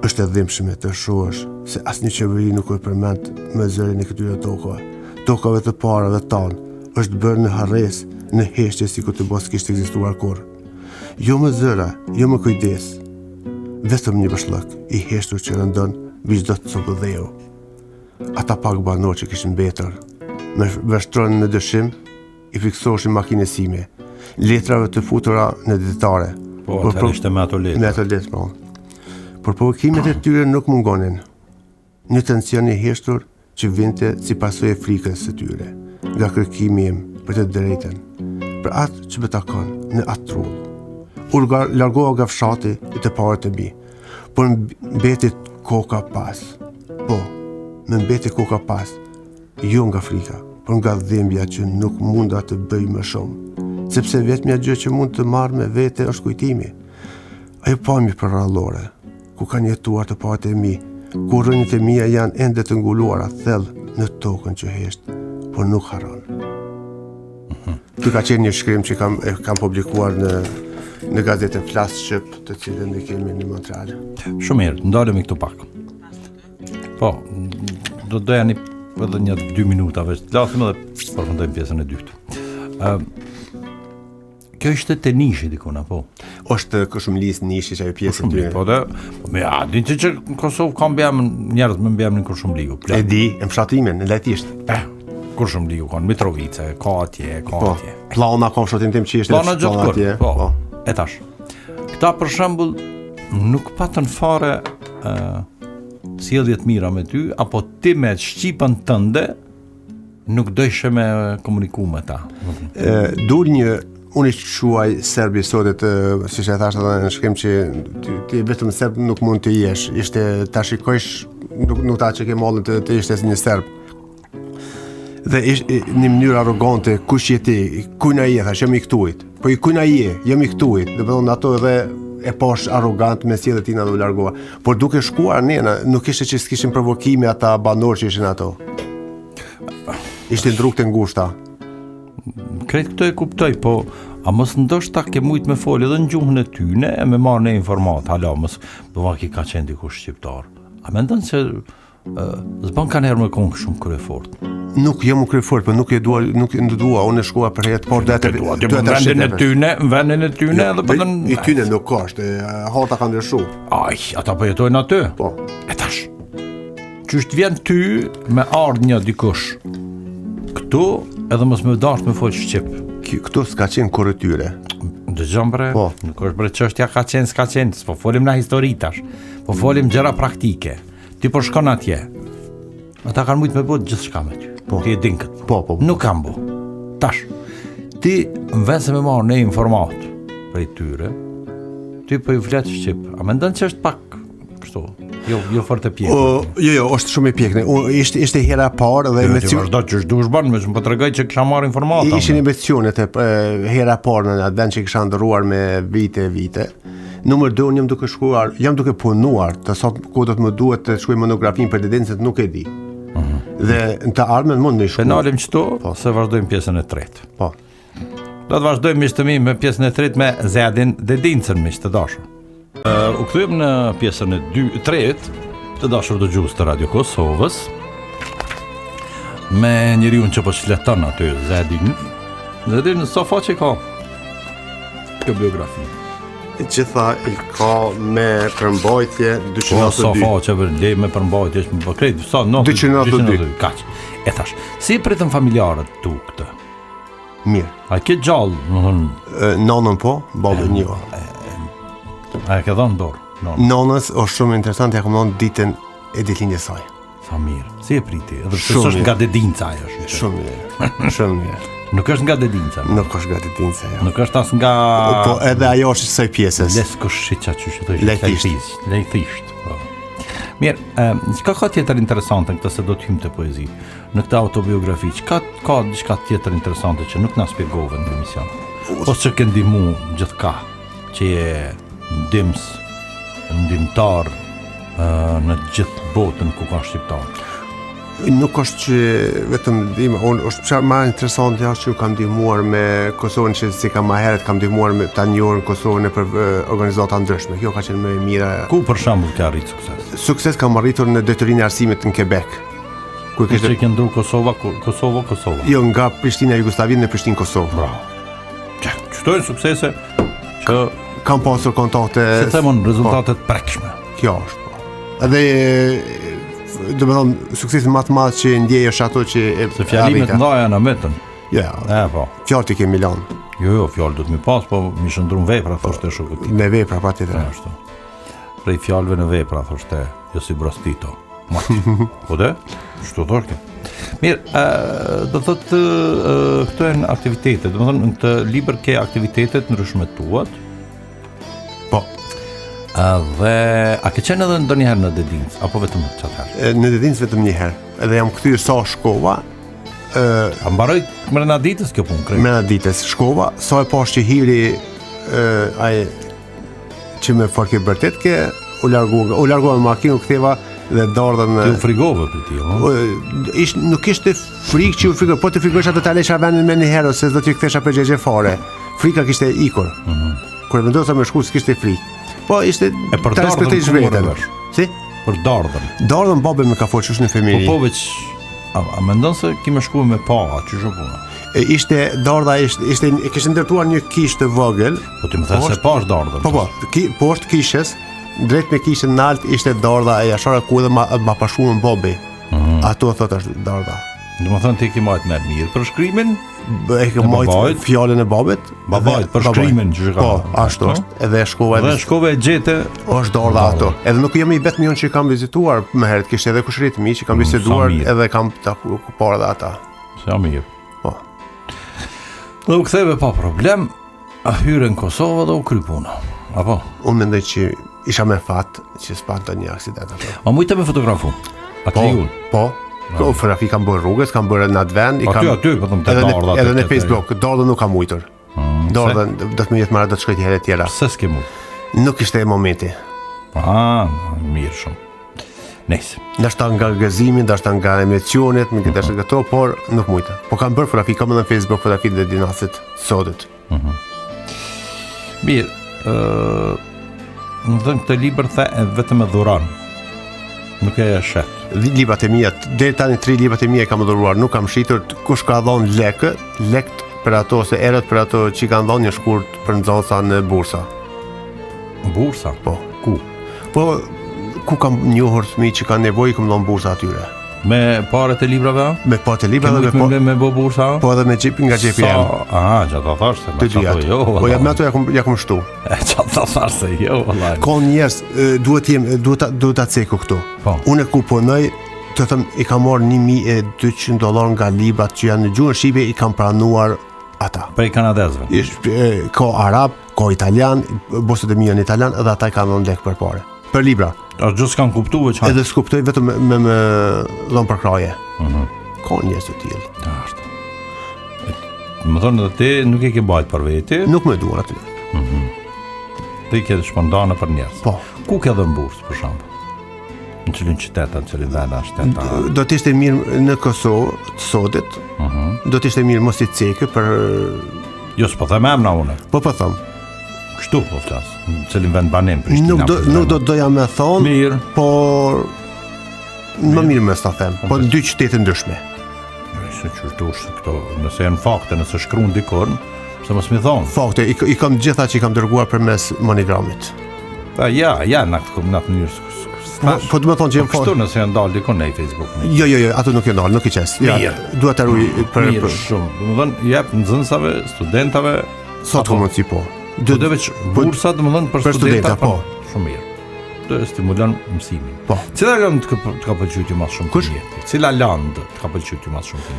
Është e dhimbshme të shohësh se asnjë qeveri nuk e përmend me zërin e këtyre tokave. Tokave të parave tanë është bërë në harresë, në heshtje sikur të mos kishte ekzistuar kurrë. Jo më zëra, jo më kujdes. Vetëm një bashllëk i heshtur që rëndon mbi çdo copë dheu. Ata pak banor që kishin mbetur, më vështronin në dëshim, i fiksoshin makinës sime, letrave të futura në ditare. Po, atëherë ishte me ato letra. Me ato letra, po. Por provokimet e tyre nuk mungonin. Një tension i heshtur që vinte si pasojë e frikës së tyre, nga kërkimi im për të drejtën, për atë që më takon në atë trull. Largoha nga fshati i të parët e mi, por mbeti koka pas. Po, më mbeti koka pas, jo nga frika, por nga dhimbja që nuk munda të bëj më shumë, sepse vetmja gjë që mund të marrë me vete është kujtimi. Ajo pamje përrallore, ku kanë jetuar të parët e mi, ku rrënjët e mia janë ende të nguluara thellë në tokën që heshtë, por nuk harron. Ky ka qenë një shkrim që kam publikuar në gazetën Flas Shqip, të cilën e kemi në Montreal. Shumë mirë, ndalemi këtu pak. Po, do doja edhe një 2 minuta veç të lasim edhe përfundojmë pjesën e dytë. Kjo ishte te nishi dikun, apo? Është Kurshumlis nishi që ajo pjesë e tyre. Po me din ti që në Kosovë ka njerëz me mbjemrin Kurshumliu. E di, e mshatimin, në lajtisht. Kurshumliu ka në Mitrovice, ka atje. Plana ka fshatin tim që ishte plana atje. Po. E tash. Këta për shembull nuk patën fare sjellje të mira me ty, apo ti me shqipën tënde nuk dojshe me komuniku me ta. Dul një unë i quaj serbi sotet, si që e thashtë edhe në shkem që ti vetëm serb nuk mund të jesh, ishte ta shikojsh, nuk ta që ke mollën të ishte një serb. Dhe një mënyrë arrogante, kush je ti, kujna je, thash, jam i këtuit. Po i kujna je, jam i këtuit, dhe përdo në ato edhe e posh arrogant me sjelljet tina dhe u largova. Por duke shkuar nena, nuk ishte që s'kishin provokime ata banor që ishin ato. Ishte ndrukë të ngushta. Kretë këto e kuptoj, po a mos ndoshta ke mujt me folë edhe në gjuhën e tyne e me marrë në informat, hala mos bëva ki ka qenë dikush shqiptar. A mendon se s'ban kanë herë me kongë shumë kryefort? Nuk jam kryefort, po nuk e dua, unë shkova për herë, por duhet në vendin e tyne edhe po i tyne nuk është, harta ka ndryshuar. Aj, ata po jetojnë aty. Po. E tash. Qysh të vjen ty me ardh një dikush këtu edhe mos më dash me fol shqip. Këtu s'ka qenë kurrë tyre. Dëgjon bre, Po. nuk është bre çështja ka qenë, s'ka qenë, po folim na histori tash. Po folim gjëra praktike. Ti po shkon atje. Ata kanë mujt me bëu gjithçka me ty. Po. Ti e din këtë. Po. Nuk kam bu. Tash. Ti në vend se me marrë në informat prej tyre, ti po ju flet shqip. A mendon që është pak kështu? Jo fort e pjekur. Jo, është shumë e pjekne. Ishte hera e parë dhe Ti vazhdo që është dush bën, më po tregoj që kisha marrë informata. Ishin investicionet e hera e parë në atë vend që kisha ndërruar me vite. Numër 2, jam duke punuar, të sot ku do të më duhet të shkruaj monografinë për Dedencët nuk e di. Dhe në të ardhmen mund me shkruaj. Penalim qëtu, se vazhdojmë pjesën e tretë. Po. Do të vazhdojmë miqtë mi me pjesën e tretë me Zedin Dedincën, miq të dashur. U kthyem në pjesën e tretë të dashur dëgjues të Radio Kosovës me njeriu që po shfleton aty Zedin sa faqe ka kjo biografi. Gjitha i ka me përmbajtje Po sa 292. faqe vërlej me përmbajtje është më përkrejt sa 292. Kaq. E thash, si pritën familjarët tu këtë? Mirë. A ke gjallë, më thënë, Nonën po, babën një. a e ke dhënë dorë? No. Nonës është shumë interesant, ja kam dhënë ditën e ditëlindjes saj. Sa mirë. Si e priti? Edhe pse Shumë është mirë. nga Dedinca ajo është. Shumë mirë. Shumë mirë. Nuk është nga Dedinca. Nuk është nga ditëlindja jo. Nuk është as nga Po edhe ajo është kësaj pjesës. Leskoshica që thotë. Lejthisht. Lejthisht. Po. Mirë, çka ka tjetër interesante në këtë se do të hym te poezi? Në këtë autobiografi, çka ka diçka tjetër interesante që nuk na shpjegove në emision? Ose që ke ndihmu gjithka, që je ndihmtar në gjithë botën ku ka shqiptar. Nuk është që vetëm ndihmë, është çfarë më interesante është që kam ndihmuar me Kosovën që si kam më herët kam ndihmuar me ta njohur Kosovën për organizata ndryshme. Kjo ka qenë më e mira. Ku për shembull ke arrit sukses? Sukses kam arritur në drejtorinë e arsimit në Quebec. Ku Që kishte ke ndru Kosova. jo nga Prishtina Jugoslavi në Prishtinë Kosovë. Bravo. Qëtojnë suksese që Kam pasur kontakte. se themon rezultatet prekshme. Kjo është po. Edhe do të thonë suksesi më të madh që ndjej është ato që Se fjalimet ndaja në metën. Ja, Po. fjalë ti kemi lanë. Jo, fjalë do të mi pas, po mi shëndrum vepra, thoshte shokut ti. Me vepra patjetër. Ashtu. Prej fjalëve në vepra, thoshte, jo si brostito. Mati. Po dhe? Shtu thorke. Mirë, do thotë këto janë aktivitetet, do të thonë në këtë libër ke aktivitetet ndryshme tuat. Po. Dhe a ke qenë edhe ndonjëherë në Dedincë apo vetëm çfarë? Në Dedincë vetëm një herë. Edhe jam kthyer sa shkova, A mbaroj mbrëna ditës kjo punë krejt? me ditës shkova, sa e pash që hiri ai që me forke vërtet ke u largova me makinë, u ktheva dhe dardhën. Ti u frigove për ti, o? Nuk ishte frikë që u frikë, po të frikosh atë ta lesha vendin me një herë ose do t'ju kthesha përgjigje fare. Frika kishte ikur. Kur vendosa me shku s'kishte frikë. Po ishte E për ta dardhën respektoj ku vetën. morësh? Si? Për dardhën. Dardhën babe më ka folë qysh në familje. Po veç, a mendon se kime shkuar me pa, që shë puna? Ishte dardha e kishte ndërtuar një kishë të vogël. Po ti më thë se pa është dardhën. Po, poshtë kishës, drejt me kishën nalt ishte dardha e jashara ku edhe ma pashuën babi. Ato thot është dardha. Dhe më thënë ti ki majtë me mirë për shkrimin, E ke majtë babait? fjallën e babit. Babait, për shkrimin që ka. Po, ashtu është. Edhe shkova dhe shkove e gjete, është dardha ato. Edhe nuk jam i vetmi unë që kam vizituar më herët, kishte edhe kushërit mi që kam biseduar mirë. edhe kam taku parë edhe ata. se jam mirë. Po. Dhe u ktheve pa problem, a hyre në Kosovë dhe u kry puna. Apo? Unë mendoj që isha me fat që s'pa ndonjë aksident ato. A mujtë me fotografu? Atë Po, liun? po. Ko fotografi kam bërë rrugës, kam bërë në atë vend, Aty, po thëmë të dardha. edhe në Facebook, dardhën nuk kam ujtur. Dardhën do të më jetë marrë do të shkoj të herë tjera. Se s'ke mu? Nuk ishte momenti. Mirë shumë. Nesë. Ndashta nga gëzimi, ndashta nga emocionet, më këtë këto, por nuk mujta. Po kam bërë fotografi, kam edhe në Facebook fotografi dhe dinasit sotit. Mirë, në dhënë këtë libër the e vetëm e dhuran. Nuk e shet. Librat e mia, deri tani 3 librat e mia kam dhuruar, nuk kam shitur kush ka dhënë lekt për ato ose erët për ato që kanë dhënë një shkurt për nxënësa në bursa. Bursa? Po. Ku? Po ku kam njohur fëmijë që kanë nevojë kam dhënë bursa atyre. Me paret e librave? Me paret e librave dhe me bo bursa? Po edhe me xhepi nga xhepi jam. Aha, që ta thash se Të dyjat. Po ja me ato ja kum shtu. Që ta thash se jo, vallaj. Ka njerëz duhet ta ceku këtu. Po. Unë kur punoj të them i kam marrë $1,200 nga librat që janë në gjuhën shqipe i kam pranuar ata. Prej kanadezëve. Ka arab, ka italian, bosët e mi janë italian edhe ata i kanë dhënë lek për pare. Për libra. A gjithë s'kan kuptuar çfarë? Edhe s'kuptoj vetëm me dhon për kraje. Ka njerëz të tillë. Ashtu. Më thonë edhe ti nuk e ke bajt për veti. Nuk më duan aty. Ti ke shpërndana për njerëz. Po. Ku ke dhënë bursë për shemb? Në cilin qytet, në cilin vend shtetar? Do të ishte mirë në Kosovë të sotit. Do të ishte mirë mos i cekë për Jo, s'po them emra unë. Po them. Kështu po flas. Në cilin vend banem Prishtina. Nuk do doja më thonë. Mirë. Por më mirë më sta them. Po dy qytete ndryshme. Se qërtush këto, nëse janë fakte, nëse shkruan dikon, pse mos mi thonë. Fakte, i kam gjitha që i kam dërguar përmes monogramit. Ja, në atë mënyrë. Po do të thonë që janë kështu nëse janë dalë dikon në Facebook. Jo, ato nuk janë dalë, nuk i qes. Ja, dua ta ruaj për shumë. Domethënë jep nxënësave, studentave sot mundsi po. Do të veç bursa domethënë për studenta po. Shumë mirë. Të stimulon mësimin. Po. Cila lëndë të ka pëlqyer ty më shumë të jetë? Cila lëndë të ka pëlqyer ty më shumë të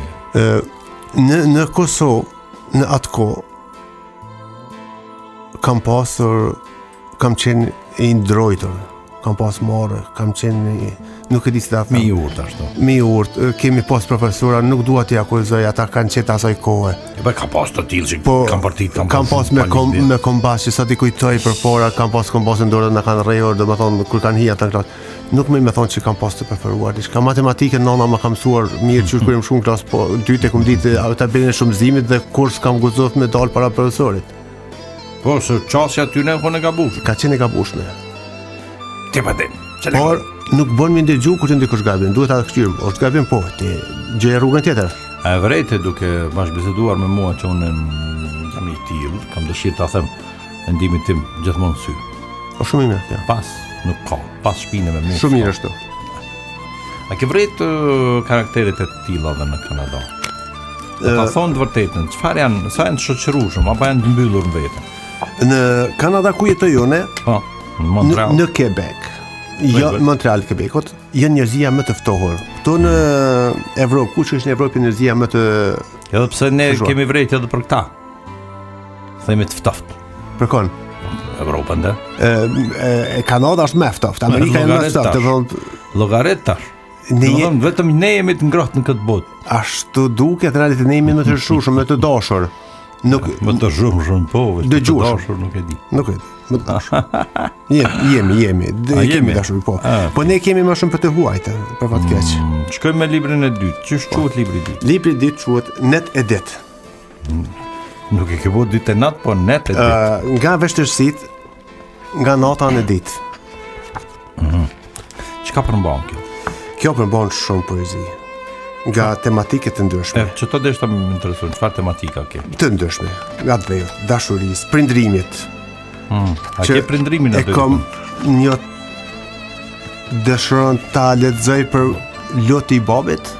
jetë? Në Kosovë, në atë kohë kam qenë i ndrojtur. Kam pas marrë, kam qenë, nuk e di si ta them. Mi urt ashtu. Mi urt, kemi pas profesora, nuk dua t'i akuzoj, ata kanë qenë asaj kohe. Po ka pas të tillë që kanë partit, kam pas me kombas që sa ti kujtoj përpara, kam pas kombas në dorë na kanë rrehur, domethënë kur kanë hija ata në klasë. Nuk më thon që kam pas të preferuar diçka. Matematikën nona më ka mësuar mirë që kur jam shumë klas, po dytë kum ditë tabelën e shumëzimit dhe kurs kam guxoft me dal para profesorit. Po se çasja aty ne kanë gabuar. Ka qenë gabueshme. Ti pa dem. Por nuk bën më ndëgju kur të ndikosh gabim, duhet ta kthyer. Është gabim po, ti gjej rrugën tjetër. A e vërejtë duke bashkëbiseduar me mua që unë jam i tillë, kam dëshirë ta them mendimin tim gjithmonë sy. Po shumë mirë, ja. Pas nuk ka, pas shpinë me mua. Shumë mirë ashtu. A ke vërejtë karakteret e tilla edhe në Kanada? Ta thonë të vërtetën, çfarë janë, sa janë të shoqërueshëm apo janë të mbyllur në veten? Në Kanada ku jetoj unë? Po. Në Quebec. Jo, Montreal, Quebecot, janë njerëzia më të ftohur. Këto në Evropë, kush është në Evropë njerëzia më të edhe pse ne kemi vrejtë edhe për këta. Themi të ftoftë. Për kon? Evropën dhe? Kanada është më ftoftë, Amerika është më ftoftë. Llogaret tash. Domethënë vetëm ne jemi të ngrohtë në këtë botë. Ashtu duket, në realitet ne jemi më të shushëm, më të dashur. Nuk më të shumë po, të dashur nuk e di. Nuk e di. Më të dashur. Jemi. Kemi dashur po. Po ne kemi më shumë për të huajtë, për fat keq. Shkojmë me librin e dytë. Ç'është quhet libri i dytë? Libri i dytë quhet Net e det. Nuk e ke vënë ditë nat, po net e dit. Nga vështirësitë, nga nata në ditë. Çka përmban kjo? Kjo përmban shumë poezi. Nga tematike të ndryshme. Çto deshta më intereson, çfarë tematika ke? Të ndryshme, nga dhëut, dashurisë, prindrimit. A ke prindrimin aty? E kam një dëshiron ta lexoj për Loti i babit.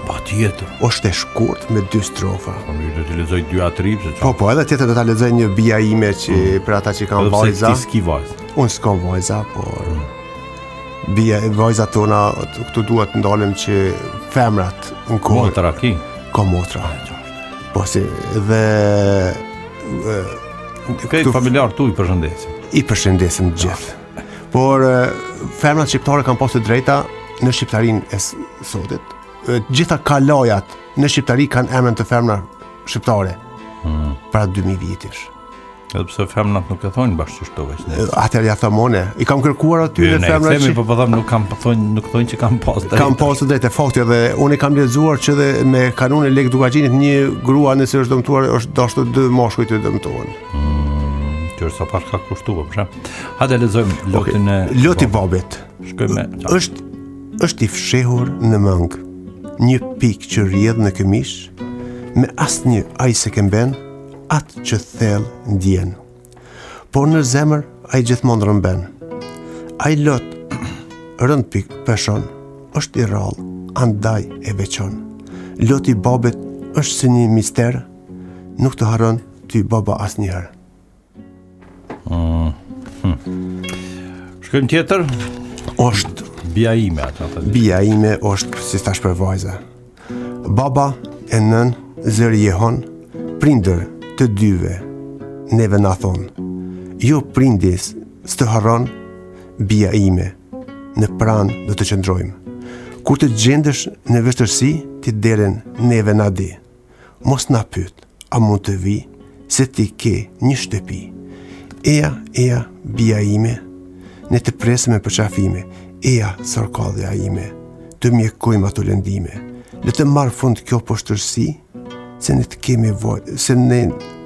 Patjetër. Është e shkurt me 2 strofa. Po mirë, do të lexoj 2 a 3 pse çfarë? Po, edhe tjetër do ta lexoj një bija ime që për ata që kanë vajza. Ti s'ki vajzë. Unë s'kam vajza, por bija vajzat tona këtu duhet të ndalim që femrat në kohë. Motra ki? Ka motra. Po si dhe këtë familjar tu i përshëndesim. I përshëndesim gjithë. Por femrat shqiptare kanë pasur drejta në shqiptarinë e sotit. Gjitha kalojat në shqiptari kanë emrin të femra shqiptare. Para 2000 vjetësh. Edhe pse femnat nuk e thonë bashkështovesh ne. Atëherë ja thamone, i kam kërkuar aty në femrat. Ne po them nuk thonë që kanë pas drejtë. Kanë pasur drejtë fakti dhe unë kam lexuar që dhe me kanunin lek dukagjinit një grua nëse është dëmtuar është dashur 2 mashkuj të dëmtohen. Që sa pas ka kushtuar, për shemb. Hajde lexojmë Lotin e Loti i babit. Shkojmë. Është i fshehur në mëng. Një pikë që rrjedh në këmish, me asnjë ai se kemben, atë që thellë ndjen. Por në zemër ai gjithmonë rëmben. Ai lot rënd pikë peshon, është i rrallë, andaj e veçon. Loti babet është si një mister, nuk të harron ty baba asnjëherë. Shkrim tjetër, Është bia ime atë. bia ime është si thash për vajza. Baba e nën zëri jehon, prindër të dyve, neve na thon. Jo prindis s'të harron, bia ime, në pranë do të qëndrojmë. Kur të gjendesh në vështërsi, ti deren neve na di. Mos na pyet, a mund të vi, se ti ke një shtëpi. Eja, bia ime, ne të presim me përqafime. Eja, sorkallja ime, të mjekojmë ato lëndime. Le të marrë fund kjo poshtërsi, se ne të kemi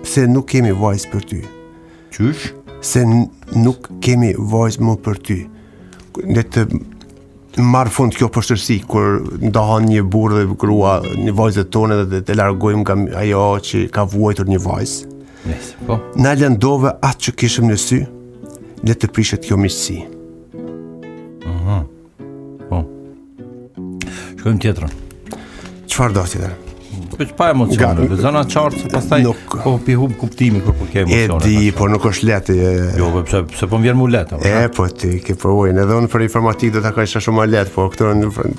se nuk kemi vajzë për ty. Qysh? Se nuk kemi vajzë më për ty. Le të marrë fund kjo poshtërsi, kur ndahan një burrë dhe grua, një vajzë tonë dhe të largojmë nga ajo që ka vuajtur një vajzë. Yes, po. Na lëndove atë që kishëm në sy, le të prishet kjo miqësi. Po. Shkojmë tjetrën. Çfarë do tjetër? Për pa emocione, dhe zona qartë, se pastaj Nuk. po pi hub kuptimi kur po ke E emocione. di, por nuk është lehtë. Jo, pse po më vjen më lehtë. Po ti ke provojën, edhe unë për informatik do ta kaq shumë më lehtë, po këto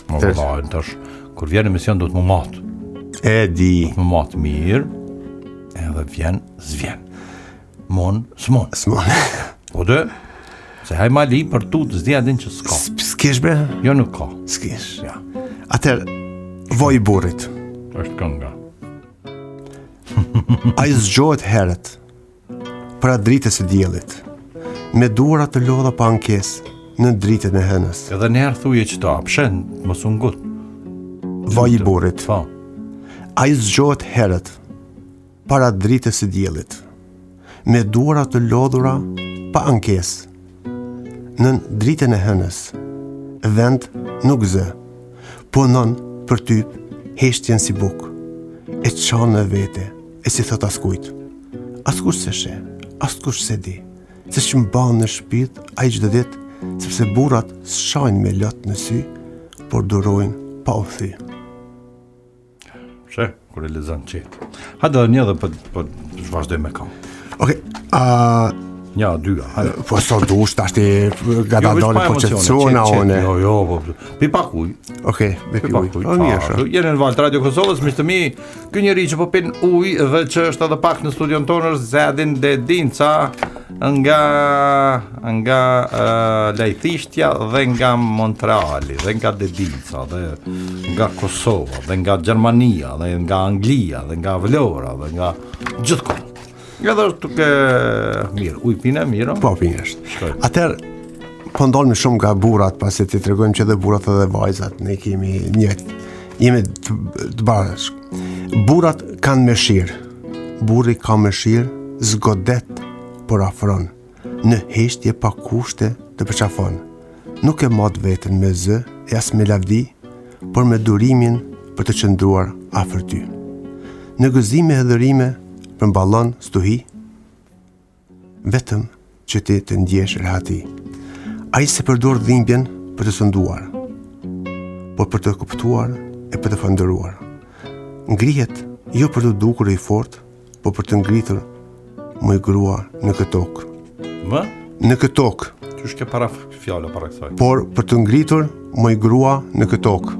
Po vallai, tash kur vjen emision do të më mat. e di. Më mat mirë, edhe vjen, s'vjen. Mon, s'mon. S'mon. Po dhe, se haj mali për tu të zdi adin që s'ka. S'kesh bre? Jo nuk ka. S'kesh. Ja, Atëherë, voj i burrit. është kënga. Ai zgjohet herët para dritës së diellit, me duara të lodha pa ankesë në dritën e hënës. Edhe njerë thuje që ta apshen, mos unë gut. Vaj i burrit. Po, Ai zgjohet herët para dritës së diellit, me duara të lodhura pa ankesë në dritën e hënës. Vend nuk zë, punon për ty heshtjen si buk, e qanë në vete, e si thot askujt. Askush se she, askush se di, se që mban në shpirt a i gjdo dit, sepse burat s'shajnë me lot në sy, por durojnë pa u thy. she, kur e lezan qetë. Hajde një dhe për vazhdoj me kam. Okej, Nja, dyga, hajde. po so dush, tash ti gata veç dole pa po emocione, qëtësona qet, one. Jo, po. Pi pakuj. Okej, me pi uj. O, mirë shë. Jeni në valë Radio Kosovës, miqtë mi, ky njeri që po pin ujë dhe që është edhe pak në studion tonë është Zedin Dedinca nga Lajthishtja dhe nga Montreali, dhe nga Dedinca, dhe nga Kosova, dhe nga Gjermania, dhe nga Anglia, dhe nga Vlora, dhe nga gjithkohë. Edhe është tuke mirë, ujë pine mirë. Po, pinjesht. Shkoj. Atëherë, po ndolmi shumë nga burrat, pasi ti tregojmë që edhe burrat edhe vajzat, ne kemi jemi të bashk. Burrat kanë mëshirë. Burri ka mëshirë, zgodet, por afron. Në heshtje pa kushte të përqafon. Nuk e mat veten me zë e as me lavdi, por me durimin për të qëndruar afër ty. Në gëzime e dhërime përmballon stuhi, vetëm që ti të ndjesh rehati. Ai se përdor dhimbjen për të sënduar, por për të kuptuar e për të falëndëruar. Ngrihet jo për të dukur i fort, por për të ngritur më i grua në këtë tokë. Më? Në këtë tokë, Qysh ke para fjala para kësaj? por për të ngritur më i grua në këtë tokë.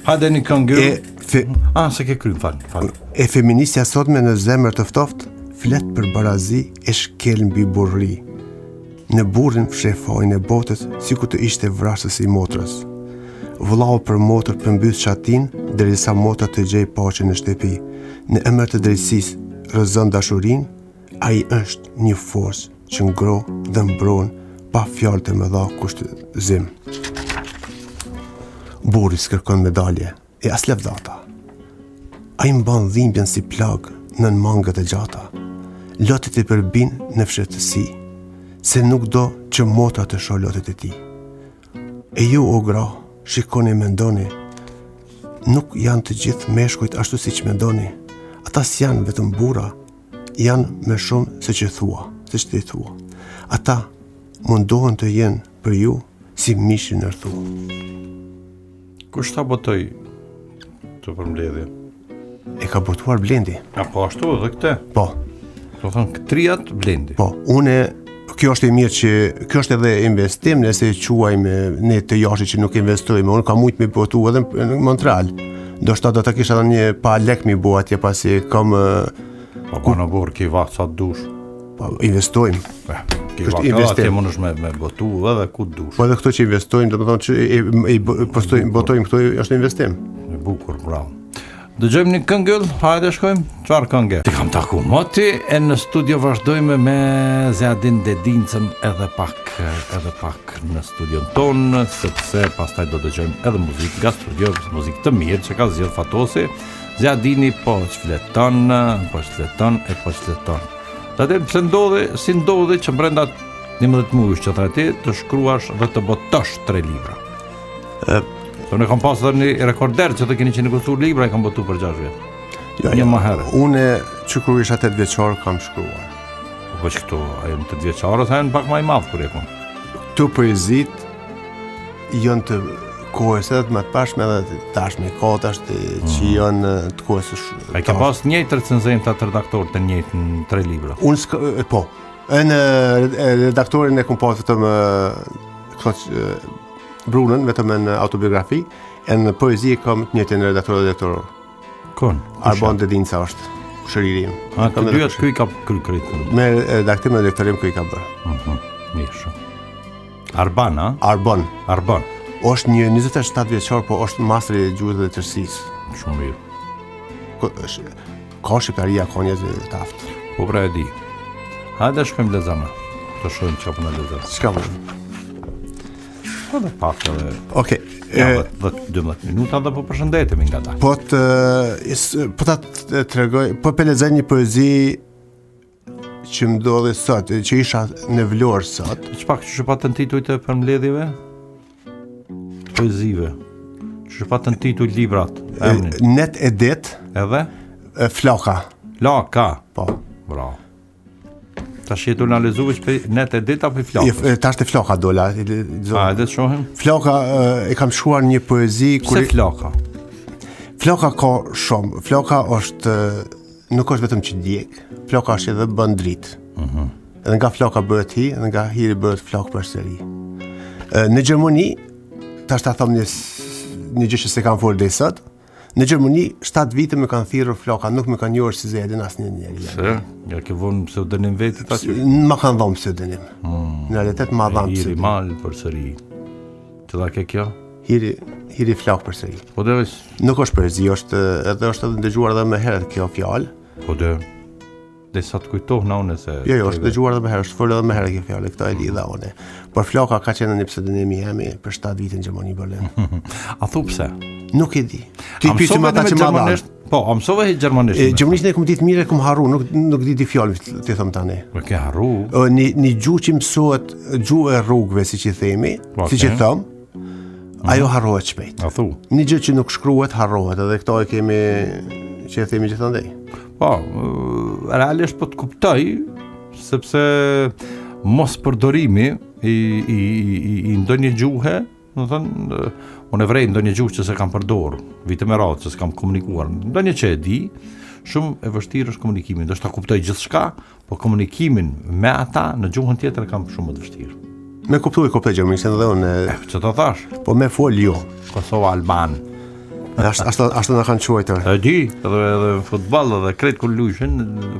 Hajde një këngë. Se ke krym, fal. E feministja sotme në zemër të ftoft, flet për barazi e shkel mbi burri. Në burrin fshefojnë e botës, si ku të ishte vrasës i motrës. Vëllau për motër përmbys qatin, derisa motra të gjej paqen në shtëpi. Në emër të drejtësisë rrëzon dashurin, ai është një forcë që ngro dhe mbron pa fjalë të mëdha kushtëzim. Burri s'kërkon medalje e as levdata. Ai mban dhimbjen si plag nën mangët e gjata. Lotet i përbin në fshehtësi, se nuk do që motra të shoh lotet e tij. E ju o gra, shikoni e mendoni, nuk janë të gjithë meshkujt ashtu siç mendoni. Ata s'janë vetëm burra, janë më shumë se që thua, se që ti thua. Ata mundohen të jenë për ju si mishi nërthu. Kush ta botoj të përmbledhje? E ka botuar Blendi. Po ashtu edhe këtë. Po, Do thonë këtrijat Blendi. po, kjo është e mirë që, kjo është edhe investim, nëse quajmë ne të jashtë që nuk investojmë, unë kam mujtë me botu edhe në Montreal. Do shta do të kisha edhe një pa lek mi bo atje pasi kam Po në borë ki vakë sa të dush. investojmë. Ki Është vakë investim. atje mund është me botu edhe ku të dush. Po edhe këto që investojmë, do të thonë që botojmë këto është investim. E bukur, bravo. Dëgjojmë një këngëll, hajde shkojmë, çfarë këngë? Ti kam taku moti, e në studio vazhdojmë me Zjadin Dedincën edhe pak në studion tonë, sepse pastaj do dëgjojmë edhe muzikë nga studio, muzikë të mirë që ka zgjedhur Fatosi. Zjadini po çfleton. Atë pse si ndodhi që brenda 11 muajsh që ti të shkruash dhe të botosh 3 libra. Ne kam pasur një rekorder që të keni që negociuar libra e kam botu për 6 vjet. Një më herë. Unë që kur isha 8 vjeçar kam shkruar. Po që këtu, ajo në 8 vjeçar ose në pak më i madh kur e kom. Këto poezit janë të kohës edhe të më të pashme edhe tashme kotash që janë të kohës A ke pas njëjtë recenzim të atë redaktor të njëjtë në 3 libra? Unë po. Në redaktorin e kom pas vetëm Brunën, vetëm në autobiografi, e në poezi kam të njëjtin redaktor. Kon? Arban Dedinca është shëriri im. A, të dyat këj ka kryt. Me redaktim e lektorim këj ka bërë. Mirë shumë. Arban, a? Arban. Arban. Është një 27 vjeçar, po është mastri i gjuhës dhe tërësisë. Shumë mirë. Ka shqiptaria, ka njerëz të aftë. Po pra e di. Hajde shkojmë lezama. Të shohim çka po na lezon. Çka më? Po dhe pak edhe. Okej. 12 minuta dhe po përshëndetemi nga ta. Po ta tregoj, po lexoj një poezi që më ndodhi sot, që isha në Vlorë sot. Çpak që patën titujt e përmbledhjeve? Poezive. Që patën tituj librat, emrin. Net e det, Edhe? Flaka. Laka. Po. Bravo. Tash jetu në lezuve që net e dit apo i flakës? Tash të Flaka dola. A, edhe të shohim? Flaka, e kam shuar një poezi... Pse flaka? Flaka ka shumë. Flaka është, nuk është vetëm që djek. Flaka është edhe bën dritë. Edhe nga flaka bëhet hi, edhe nga hiri bëhet flakë përsëri. Në Gjermani, tash ta thom një gjë që se kam folë dhe sot, në Gjermani 7 vite më kanë thirrur flaka, nuk më kanë njohur si Zedin asnjë njerëz. Se? Ja ke vonë pseudonim vetë aty? Ma kanë dhënë pseudonim. Në realitet ma dhanë Hiri pseudonim. mal përsëri. Që da ke kjo? Hiri flak përsëri. Po dhe Nuk është poezi, është edhe ndëgjuar edhe më herët kjo fjalë. Po dhe sa të kujtoh në une se... Jo, është dëgjuar edhe më herë, është folur edhe më herë kjo fjalë, këtë e lidha unë. Por flaka ka qenë një pseudonim i jemi për 7 vite në Gjermani Berlin. A thu pse? Nuk e di. Ti pyesim ata që ma dhanë. Po, a mësove gjermanisht? Gjermanisht ne kom ditë mirë, kom harru, nuk di fjalën ti them tani. Po ke harru? Një gjuhë që mësohet, gjuhë e rrugëve, siç i themi, siç i them, ajo harrohet shpejt. A thu? Një gjë që nuk shkruhet harrohet, edhe këto e kemi që e themi gjithandej. Po, realisht po të kuptoj, sepse mos përdorimi i ndonjë gjuhe, do të thënë, unë e vrej ndonjë gjuhë që se kam përdorur, vite me radhë që s'kam komunikuar, ndonjë që e di, shumë e vështirë është komunikimin, do shta kuptoj gjithçka, po komunikimin me ata në gjuhën tjetër kam shumë më të vështirë. Me kuptoj gjermanisht edhe unë. Që të thash? Po me fol jo. Kosova Alban. Ashtu na kanë quajtur. E di, edhe futboll edhe krejt kur luajshin,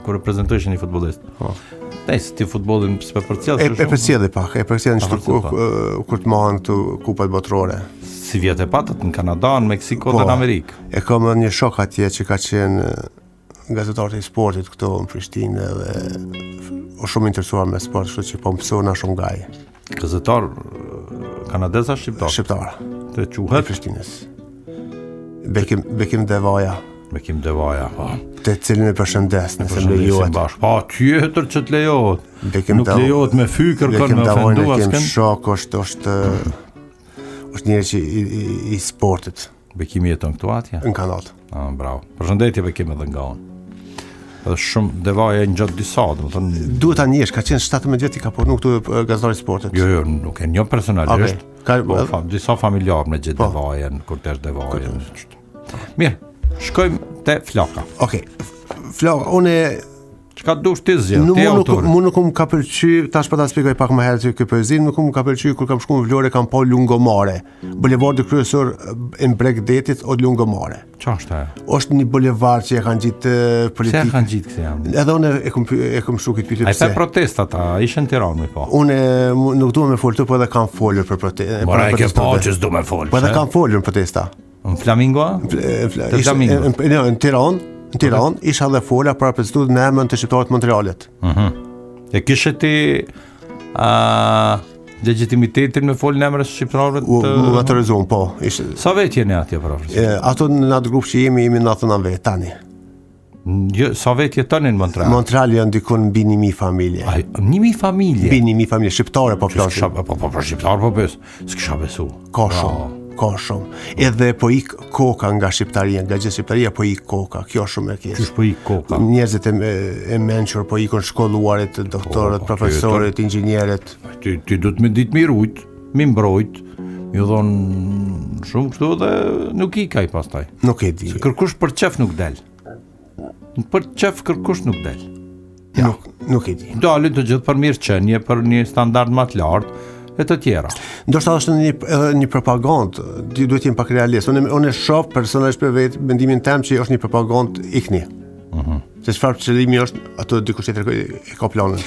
kur reprezentojshin një futbollist. Po. Nëse ti futbollin s'e përcjell E përcjell pak, e përcjell kur të marrin këtu kupat botërore. Si vjet e patët në Kanada, në Meksiko dhe në Amerikë. E kam një shok atje që ka qenë gazetar i sportit këtu në Prishtinë dhe shumë interesuar me sport, kështu që po mësona shumë nga ai. Gazetar kanadez apo shqiptar? Shqiptar. Të quhet Prishtinës. Bekim Devaja. Bekim Devaja, po. Të cilin e përshëndes, nëse më lejohet. Po, tjetër që të lejohet. Nuk lejohet me fykër kënë me ofendu askën. Bekim shok është njëri që i sportit. Bekim jeton këtu atje? Në Kanadë. Bravo. Përshëndetje Bekim edhe nga unë. Edhe shumë Devaja e ngjatë disa, domethënë duhet ta njesh, ka qenë 17 vjet i ka punu këtu gazetari i sportit. Jo, nuk e njoh personalisht. Disa familjar me gjithë devajen, kur tesh devajen. Mirë, shkojmë te flaka. Okej. Flaka, unë Çka dush ti zgjedh, ti autor. Mu nuk më ka pëlqy, tash po ta shpjegoj pak më herët këtë poezinë, nuk më ka pëlqy kur kam shkuar në Vlorë kam pa lungomare. Bulevardi kryesor në Bregdetit o lungomare. Çfarë është ajo? Është një bulevard që e kanë gjitë Pse e politik. kanë gjitë këtë janë? Edhe unë e kam shku këtë pyetje Ai pse. pa protestat, ishin në Tiranë më po. Unë nuk dua me folë, po edhe kam folur për protesta. Mora e ke pa që s'do me fol. Po edhe kam folur në protesta. Në Flamingo? Në Tiranë isha dhe fola për protestat në emër të shqiptarët Montrealit. E kishe ti legitimitetin me folë në emër të shqiptarëve të... Më autorizuan, po. Sa vetë jeni atje, profesor? Ato në atë grup që jemi 99 vetë tani. Sa vetë jetoni në Montreal? Montreal janë dikun mbi 1000 familje. 1000 familje? Mbi 1000 familje, shqiptare po flasin. Po shqiptar po bes. S'kisha besu. Ka shumë. Edhe po ik koka nga shqiptaria, nga gjithë shqiptaria po ik koka. Kjo është shumë e keq. Qysh po ik koka? Njerëzit e mençur po ikon shkolluarit, doktorët, profesorët, inxhinierët. Ti do të më ditë mirujt, mi mbrojt. Mi dhon shumë kështu dhe nuk ikaj pastaj. Nuk e di. Se kërkush për çef nuk del. Për çef kërkush nuk del. Nuk e di. Dalin të gjithë për mirëqenie, për një standard më të lartë e të tjera. Ndoshta është një propagandë, duhet të jem pak realist. Unë shoh personazh për vetë mendimin tim që është një propagandë ikni. Se çfarë qëllimi është, ato dikush tjetër e ka planin.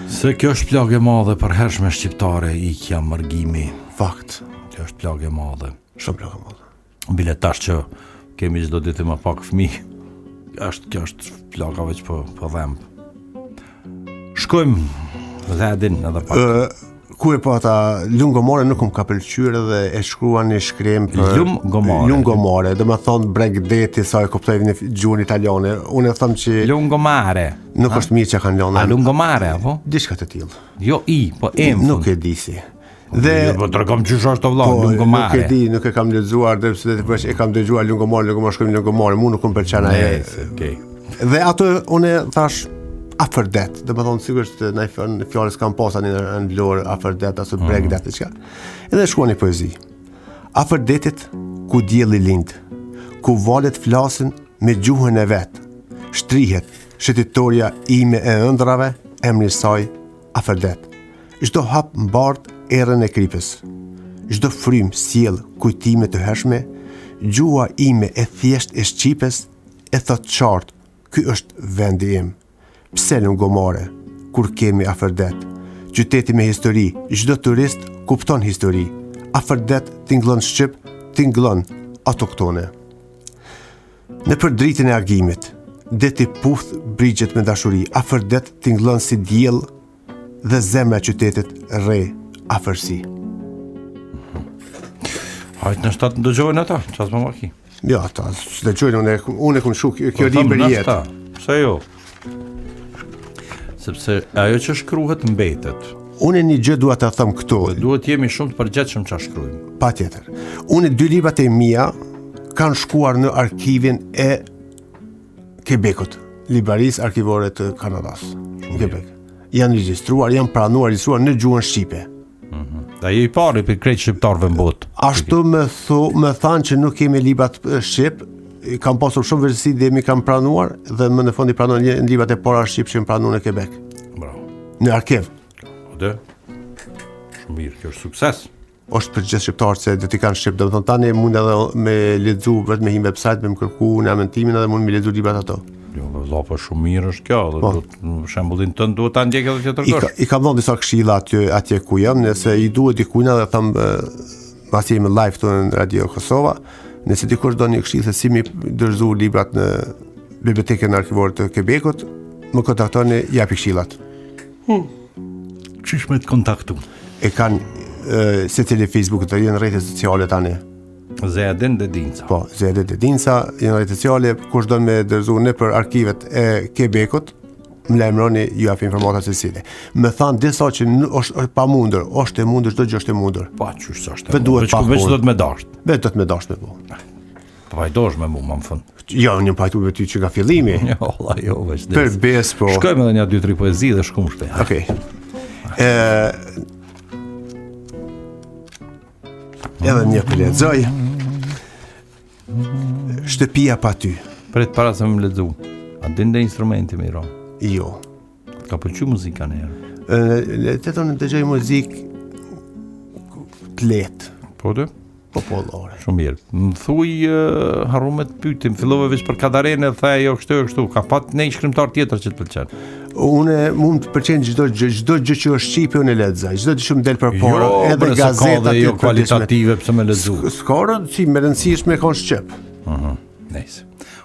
Se kjo është plagë e madhe për hershme shqiptare, ikja, mërgimi. Fakt. Kjo është plagë e madhe. Shumë plagë e madhe. Bile tash që kemi çdo ditë më pak fëmijë, kjo është plaga veç po dhemb. Shkojmë dhe edin edhe pak. Ku e po ata lungomare nuk më ka pëlqyer dhe e shkruan një shkrim për lungomare, do të thonë Bregdeti sa e kuptoj në gjuhën italiane. Unë e them që lungomare nuk është mirë që kanë lënë. A lungomare apo? Diçka të tillë. Jo po Nuk e di si. Dhe po tregom çysh është vëlla lungomare. Nuk e di, nuk e kam lexuar, dhe e kam dëgjuar lungomare shkojmë lungomare, mua nuk më pëlqen ai. Okej. Dhe ato unë thash afërdet, do të thonë sigurisht në fjalës kam pas tani në Vlorë afërdet ose Bregdet diçka. Edhe shkruan një poezi. Afërdetit ku dielli lind, ku valet flasin me gjuhën e vet. Shtrihet shëtitoria ime e ëndrave, emri I saj afërdet. Çdo hap mbart erën e kripës. Çdo frym sjell kujtime të hershme, gjuha ime e thjesht e shqipes e thot qartë, ky është vendi im. Pse lungomare, kur kemi afërdet, qyteti me histori, çdo turist kupton histori. Afërdet tingëllon shqip, tingëllon autoktone. Në për dritën e agimit, deti puth brigjet me dashuri, afërdet tingëllon si diell dhe zemra e qytetit rre afërsi. Hajt në shtatë ndëgjojnë ata, ças më maki. Jo, ata, dëgjojnë, unë e kum shuk, kjo libër jetë. Pse jo? Sepse ajo që shkruhet mbetet. Unë një gjë dua ta them këtu. Duhet jemi shumë të përgjithshëm çfarë shkruajmë. Patjetër. Unë 2 librat e mia kanë shkuar në arkivin e Quebecut, Librarisë Arkivore të Kanadas, në Quebec. Janë regjistruar, janë pranuar, regjistruar në gjuhën shqipe. Dhe I pari për krejt shqiptarëve në botë. Ashtu më thanë që nuk kemi librat shqip, kam pasur shumë vërtetësi dhe mi kam pranuar dhe më në fund I pranuar në librat e para shqip që më pranuar në Quebec. Bravo. Në arkiv. Ode. Shumë mirë, kjo është sukses. Është për gjithë shqiptarët se do t'i kanë shqip, do të thonë tani mund edhe me lexu vetëm me një website, me më kërku në amentimin edhe mund me lexu librat ato. Jo, vëlla, po shumë mirë është kjo, dhe për shembullin tënd duhet ta ndjek edhe tjetër kush. I kam dhënë disa këshilla atje ku jam, nëse I duhet dikujt edhe them pasi jemi live këtu në Radio Kosova, nëse dikush do një këshillë se si mi dorëzu librat në Bibliotekën Arkivore të Quebecut, më kontaktoni, japi këshillat. Çish me të kontaktu? E kanë se tele Facebook të janë rrjete sociale tani. Zedin dhe Dinca. Po, Zedin dhe Dinca, janë rrjete sociale, kush do me dorëzu në për arkivet e Quebecut, më lajmëroni ju jap informata se si. Më thanë disa që është pamundur, është e mundur, çdo gjë është e mundur. Pa çysh është. Veç do të më dash. Vetë do të më dash me po. Po vajdosh me mua më fund. Jo, një pajtu me ty që nga fillimi. Jo, valla, jo, veç. Për bes po. Shkojmë edhe një 2-3 poezi dhe shkum shte. Okej. Edhe një për lexoj. Shtëpia pa ty. Pret para se më lexu. A din dhe instrumenti miro? Jo. Ka pëlqyer muzika në herë. Le të thonë dëgjoj muzikë të lehtë, Po të? popullore. Shumë mirë. Më thuj harru me të pyetim, fillove veç për Kadarene, tha jo kështu, ka pat ne shkrimtar tjetër që të pëlqen. Unë mund të pëlqen çdo gjë që është shqipe unë e lexoj. Çdo gjë që më del përpara, edhe bre, se gazeta ka dhe jo kvalitative pse më lexu. S'ka rëndësi, më rëndësishme ka shqip. Nice.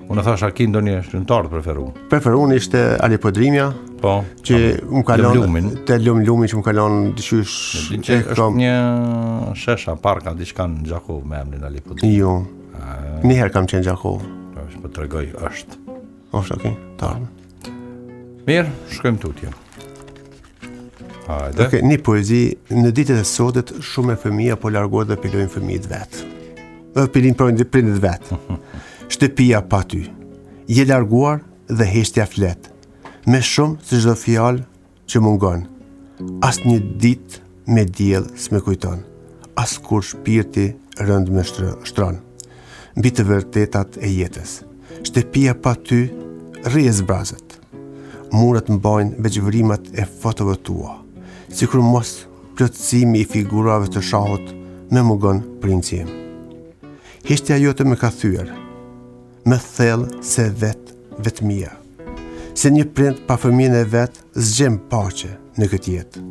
Unë thash a ki ndonjë shkrimtar të preferuar? Preferuar ishte Ali Podrimja, Po. që më ka Lumlumin. lënë te Lumlumin që më ka lënë dyqysh Din që është një shesha parka diçka në Gjakov me emrin Ali Podrimja. Jo. Një herë kam qenë Gjakov. Po tregoj është. Është okay. Ta. Mirë, shkojmë tutje. Hajde. Okay, një poezi në ditët e sotët shumë e fëmija po largohet dhe pilojnë fëmijët vet. Pilin prindit vet. Shtëpia pa ty. Je larguar dhe heshtja flet. Me shumë se çdo fjalë që mungon. As një ditë me diell s'më kujton. As kur shpirti rënd me shtron. Mbi të vërtetat e jetës. Shtëpia pa ty rrjes brazët. Muret mbajnë veç vrimat e fotove tua. Sikur mos plotësimi i figurave të shahut me mungon princi im. Heshtja jote më ka thyer. Me thellë se vetmia. Se një prind pa fëmijën e vet zgjem paqe në këtë jetë.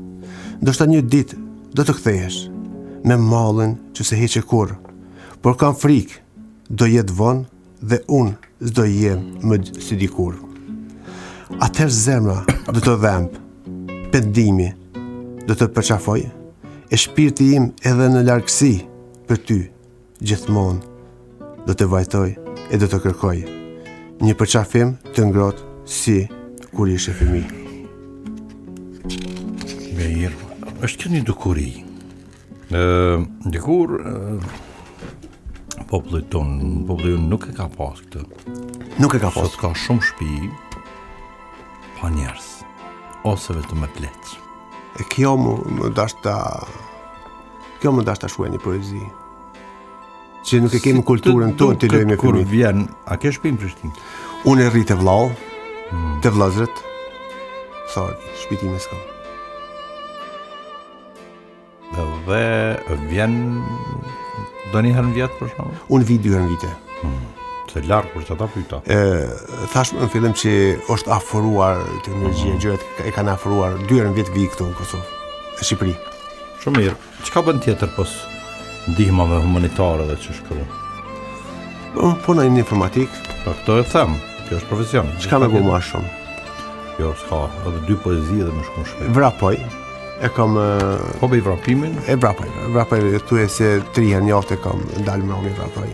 Ndoshta një ditë do të kthehesh me mallin që se heqe kurr, por kam frikë, do jetë vonë dhe unë s'do jem më si dikur. Atëherë zemra do të dhemb, pendimi do të përqafoj, e shpirti im edhe në largësi për ty gjithmonë do të vajtoj e do të kërkoj një përqafim të ngrohtë si kur ishe fëmijë. Mirë, është kjo një dukuri. Dikur populli jonë nuk e ka pas këtë. Nuk e ka pas. Sot ka shumë shtëpi pa njerëz, ose vetëm me pleq. E kjo më dashta shuaj një poezi. Që nuk e kemi kulturën tonë të lojmë me Kur fëmijë. vjen, a ke shtëpi në Prishtinë? Unë e rri të vllau, të vllazërit. Sorry, shpitime s'kam. Dhe vjen do një herë në vjetë për shumë? Unë vi 2 herë në vite. Se larë për që ta pyta. Thash në fillim që është afëruar teknologjia, gjërat e kanë afëruar 2 herë në vit vi këtu në Kosovë, në Shqipëri. Shumë mirë. Çka bën tjetër pos ndihmave humanitare dhe që shkru? Puna në informatik, Po këto e them, kjo është profesion. çka më bëu më shumë? Jo, s'ka, edhe 2 poezi dhe më shkon shpejt. Vrapoj. E kam Po bëj vrapimin, vrapoj këtu e se 3 herë në javë e kam dalë me vrapoj.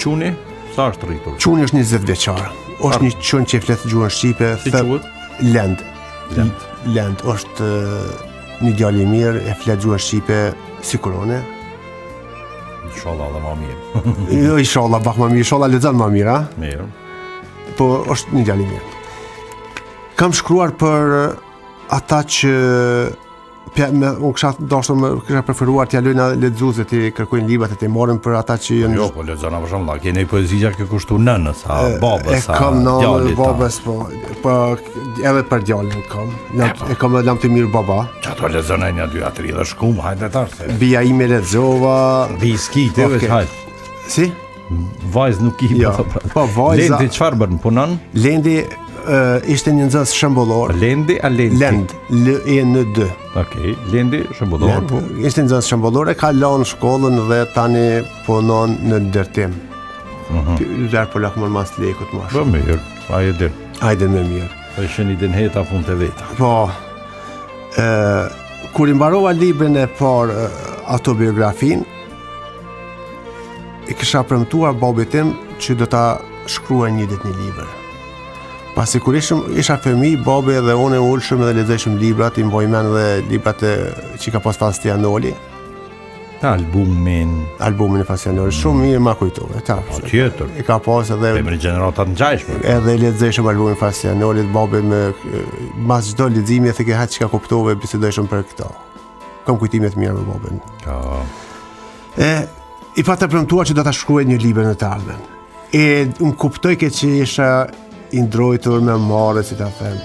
quni, sa është rritur? Çuni është 20 vjeçar. Është një çun që flet gjuhën shqipe, Si quhet? Lend. Lend është një djalë i mirë, e flet gjuhën shqipe si korone. Inshallah dhe ma mirë. Jo, inshallah, bak më mirë, inshallah lexon më mirë, a? Mirë. Po është një djalë i mirë. Kam shkruar për ata që unë kisha preferuar t'ja lëna lexuesve të kërkojnë librat e të morën për ata që janë. Jo, po lexona për shembull, keni poezia që kushtu nënës, a babës, a kam në djalit. babës, po edhe për djalin kam. E kam lam të mirë baba. Çato lexonaj një 2-3 dhe shkum, hajde tash. Bia ime lexova. Viski ti veç hajt. Si? Vajz nuk i Jo, po vajza. Lendi çfarë bën? Punon? Lendi ishte një nxënës shembullor. Lendi a Lendi? Lend, L-E-N-D. Okej, Lendi shembullor. Ishte nxënës shembullor, e ka lënë shkollën dhe tani punon në ndërtim. Dar polak më mas lekut më Po mirë, ai e din. Hajde më mirë. Po sheni den heta punë të veta. Po, kur i mbarova librin e parë, autobiografin, i kisha premtuar babit tim që do ta shkruaj një ditë një libër. Pasi kur isha fëmijë, babi dhe unë e ulshëm dhe lexojshëm librat, i mboj mend dhe librat që ka pas Fastianoli. Albumin e Fastianoli, shumë mirë ma kujtove. Tjetër. E ka pas edhe Emri gjeneratat ngjashme. edhe lexojshëm albumin e Fastianolit, babi me mas çdo leximi e thekë çka kuptove, bisedojshëm për këto. Kam kujtime të mira me babin. I pata premtuar që do ta shkruaj një libër në të ardhmen. E më kuptoj që isha i ndrojtur me marrë, si ta them.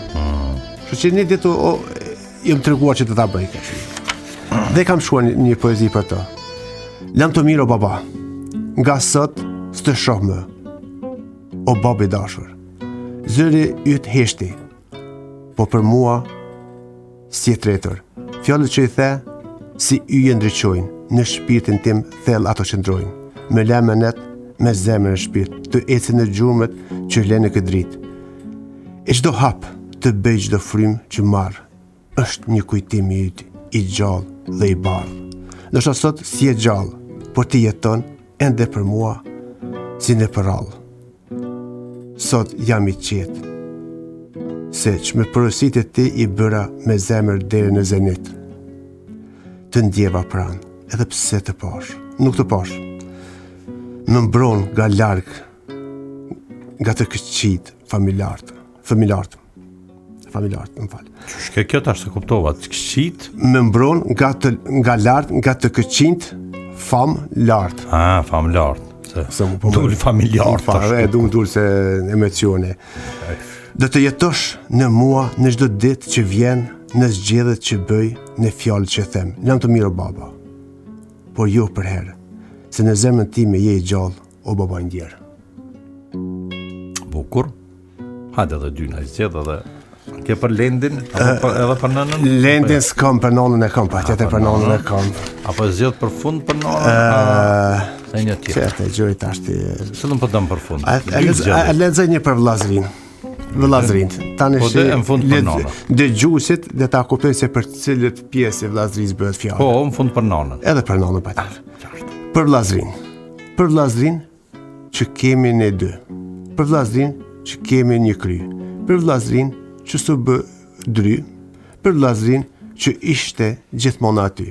Kështu që një ditë jam treguar që do ta bëj kështu. Dhe kam shkruar një poezi për të. Lam të mirë o baba, nga sot s'të shoh më. O babi dashur, zëri yt heshti, po për mua si e tretër. Fjalët që i the, si yje ndriqojnë, në shpirtin tim thell ato që ndrojnë. Me lemenet, me zemër në shpirt, të ecin në gjurmët që le në këtë dritë. E çdo hap të bëj çdo frym që marr, është një kujtim i yt, i gjallë dhe i bardhë. Ndoshta sot si e gjallë, por ti jeton ende për mua si në përrallë. Sot jam i qetë, se që me përësit e ti i bëra me zemër deri në zenit. Të ndjeva pranë, edhe pse të pash, nuk të pash. Më mbron nga larg, nga të këqit familjartë, më fal. Ç'ke kjo tash se kuptova, të këqit? Më mbron nga larg, nga të këqit familjartë. Familjartë. Se më dul familjar du më dul se emocione. Do të jetosh në mua në çdo ditë që vjen, në zgjedhjet që bëj, në fjalët që them. Lam të mirë o baba, por jo për herë, se në zemrën time je i gjallë o baba i ndjerë. Bukur. Hajde edhe dy na zgjedh edhe ke për Lendin apo edhe për nënën? Lendin s'kam, për nënën e kam, patjetër për nënën e kam. Apo zgjedh për fund për nënën? Se një tjetër. Qete, gjëri tashti. Se do të dëm për fund. A lexoj një për vllazërin. Vllazërin. Tani po dhe në fund për nënën. Dëgjuesit dhe ta kuptojnë se për cilët pjesë e vllazërisë bëhet fjalë. Po, në fund për nënën. Edhe për nënën patjetër. Për vllazërin. Për vllazërin që kemi ne dy. Për vllazërin që kemi një kry. Për vllazërin që s'u bë dry. Për vllazërin që ishte gjithmonë aty.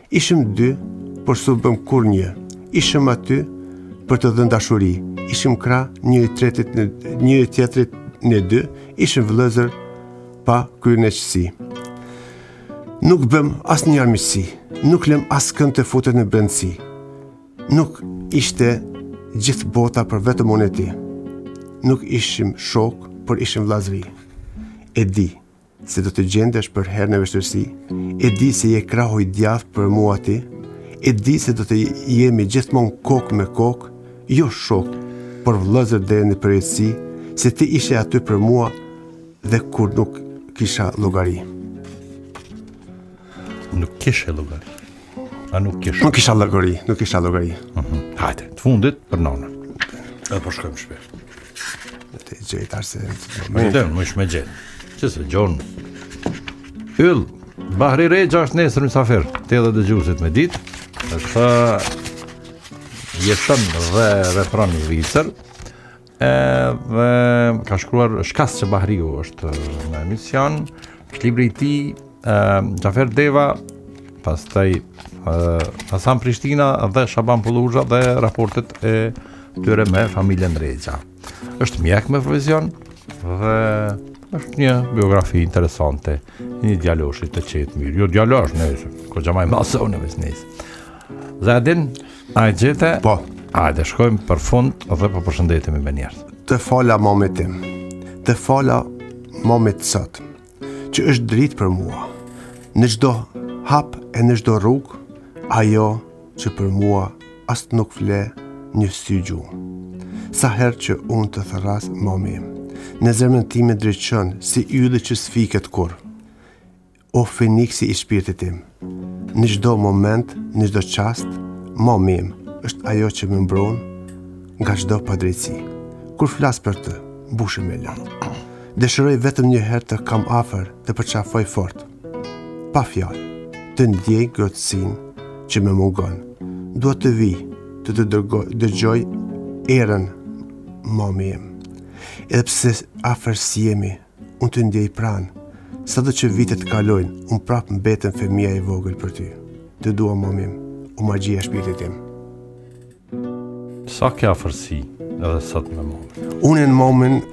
Ishim dy, por s'u bëm kur një. Ishim aty për të dhënë dashuri. Ishim krah njëri tjetrit në dy. Ishim vëllezër pa kryenëqësi. Nuk bëm asnjë armiqësi. Nuk lëm askënd të futet në brendësi. Nuk ishte gjithë bota për vetëm unë e ti. Nuk ishim shok, por ishim vllazëri. E di se do të gjendesh për herë në vështirësi. E di se je krahu i djathtë për mua ti. E di se do të jemi gjithmonë kokë me kokë, jo shok, por vëllezër deri në përjetësi, se ti ishe aty për mua dhe kur nuk kisha llogari. Nuk kishe llogari. Nuk kisha llogari. Hajde, të fundit për nënën. Edhe po shkojmë shpesh. Të gjej tash se më shme gjetë. Qëse Gjon Yll Bahri Regja është nesër mysafir. Te edhe dëgjuesit me ditë. Është jeton dhe vepron në Zvicër. Dhe ka shkruar Shkas që Bahriu është në emision. Është libri i tij Xhafer Deva, pastaj Hasan Prishtina dhe Shaban Pulluxha dhe raportet e tyre me familjen Regja. Është mjek me profesion dhe është një biografi interesante, një djaloshi të qetë mirë. Jo djalosh nëse, ko xhamaj masone nesër. Zadin, a e gjete? Po. Hajde, shkojmë për fund dhe po përshëndetemi me njerëz. Të fala mamit tim. Të fala mamit sot, që është dritë për mua. Në çdo hap e në çdo rrugë, ajo që për mua as nuk fle një sy gjuhë. Sa herë që unë të therras mami im, në zemrën time drejton si ylli që s'fiket kur. O Feniksi i shpirtit tim, në çdo moment, në çdo çast, mami im është ajo që më mbron nga çdo padrejtësi. Kur flas për të, mbushem me lanë. Dëshiroj vetëm një herë të kam afër, të përqafoj fort. Pa fjalë, të ndjej grotësinë që më mungon. Dua të vi, të dëgjoj erën mami im. Edhe pse afër si jemi, unë të ndjej pranë. Sado që vitet kalojnë, unë prapë mbeten fëmia i vogël për ty. Të dua mami im, o magjia shpirtit tim. Sa ke afërsi edhe sot me mami? Unë në momin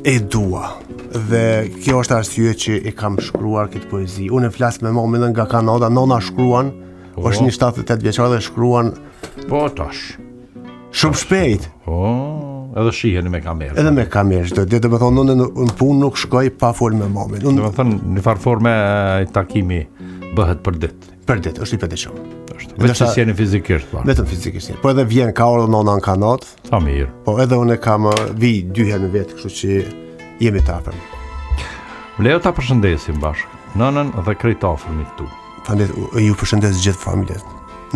e dua. Dhe kjo është arsye që e kam shkruar këtë poezi. Unë flas me momin dhe nga Kanada, nona shkruan, është një 78 vjeçar dhe shkruan Po tash. shumë shpejt. Edhe shiheni me kamerë. Edhe me kamerë çdo ditë, do të thonë unë në punë nuk shkoj pa fol me mamin. Do të thënë në farë forme takimi bëhet për ditë. Për ditë, është i përditshëm. Vetë se jeni fizikisht, po. Vetëm fizikisht. Po edhe vjen ka orë nona në kanat. Sa mirë. Po edhe unë kam vi 2 herë në vetë, kështu që jemi të afërm. Leo ta përshëndesim bashkë. Nënën dhe krejt afërmit tu. Fandet, ju përshëndes gjithë familjen.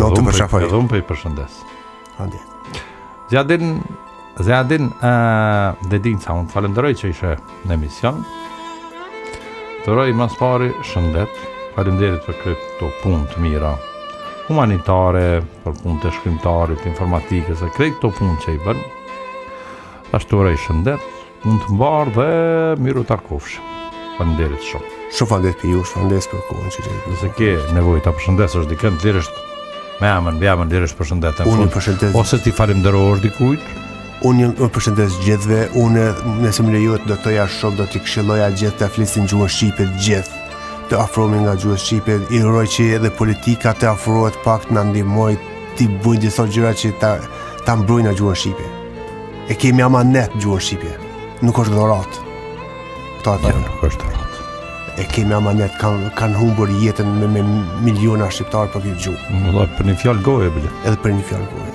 Notë përshafoj. Edhe unë për i përshëndes. Fandet. Zjadin Dedinca, unë të falenderoj që ishe në emision. Të roj mas pari shëndet, falenderit për këto punë të mira, humanitare, për punë të shkrimtarit, informatikës, e krejt këto punë që i bën. Ashtu të roj shëndet, unë të mbarë dhe miru takofshë. Falenderit shumë. Shumë fandet për ju, fandet për kohën që gjithë. Nëse ke nevojë ta përshëndesësh dikën lirisht me emën lirisht përshëndetem. Unë përshëndes. Ose ti falenderosh dikujt. Unë më përshëndes gjithëve, unë nëse më lejohet do të ja shoh, do t'i këshilloja gjithë të flisin gjuhën shqipe gjithë, të afrohemi nga gjuhë shqipe, i uroj që edhe politika të afrohet pak të na ndihmoj t'i bëjnë disa gjëra që ta mbrojnë gjuhën shqipe. E kemi amanet gjuhën shqipe, nuk është dhuratë. Nuk është dhuratë. E kemi amanet, kanë humbur jetën me miliona shqiptarë për këtë gjuhë. Për një fjalë goje, bile. Edhe për një fjalë goje.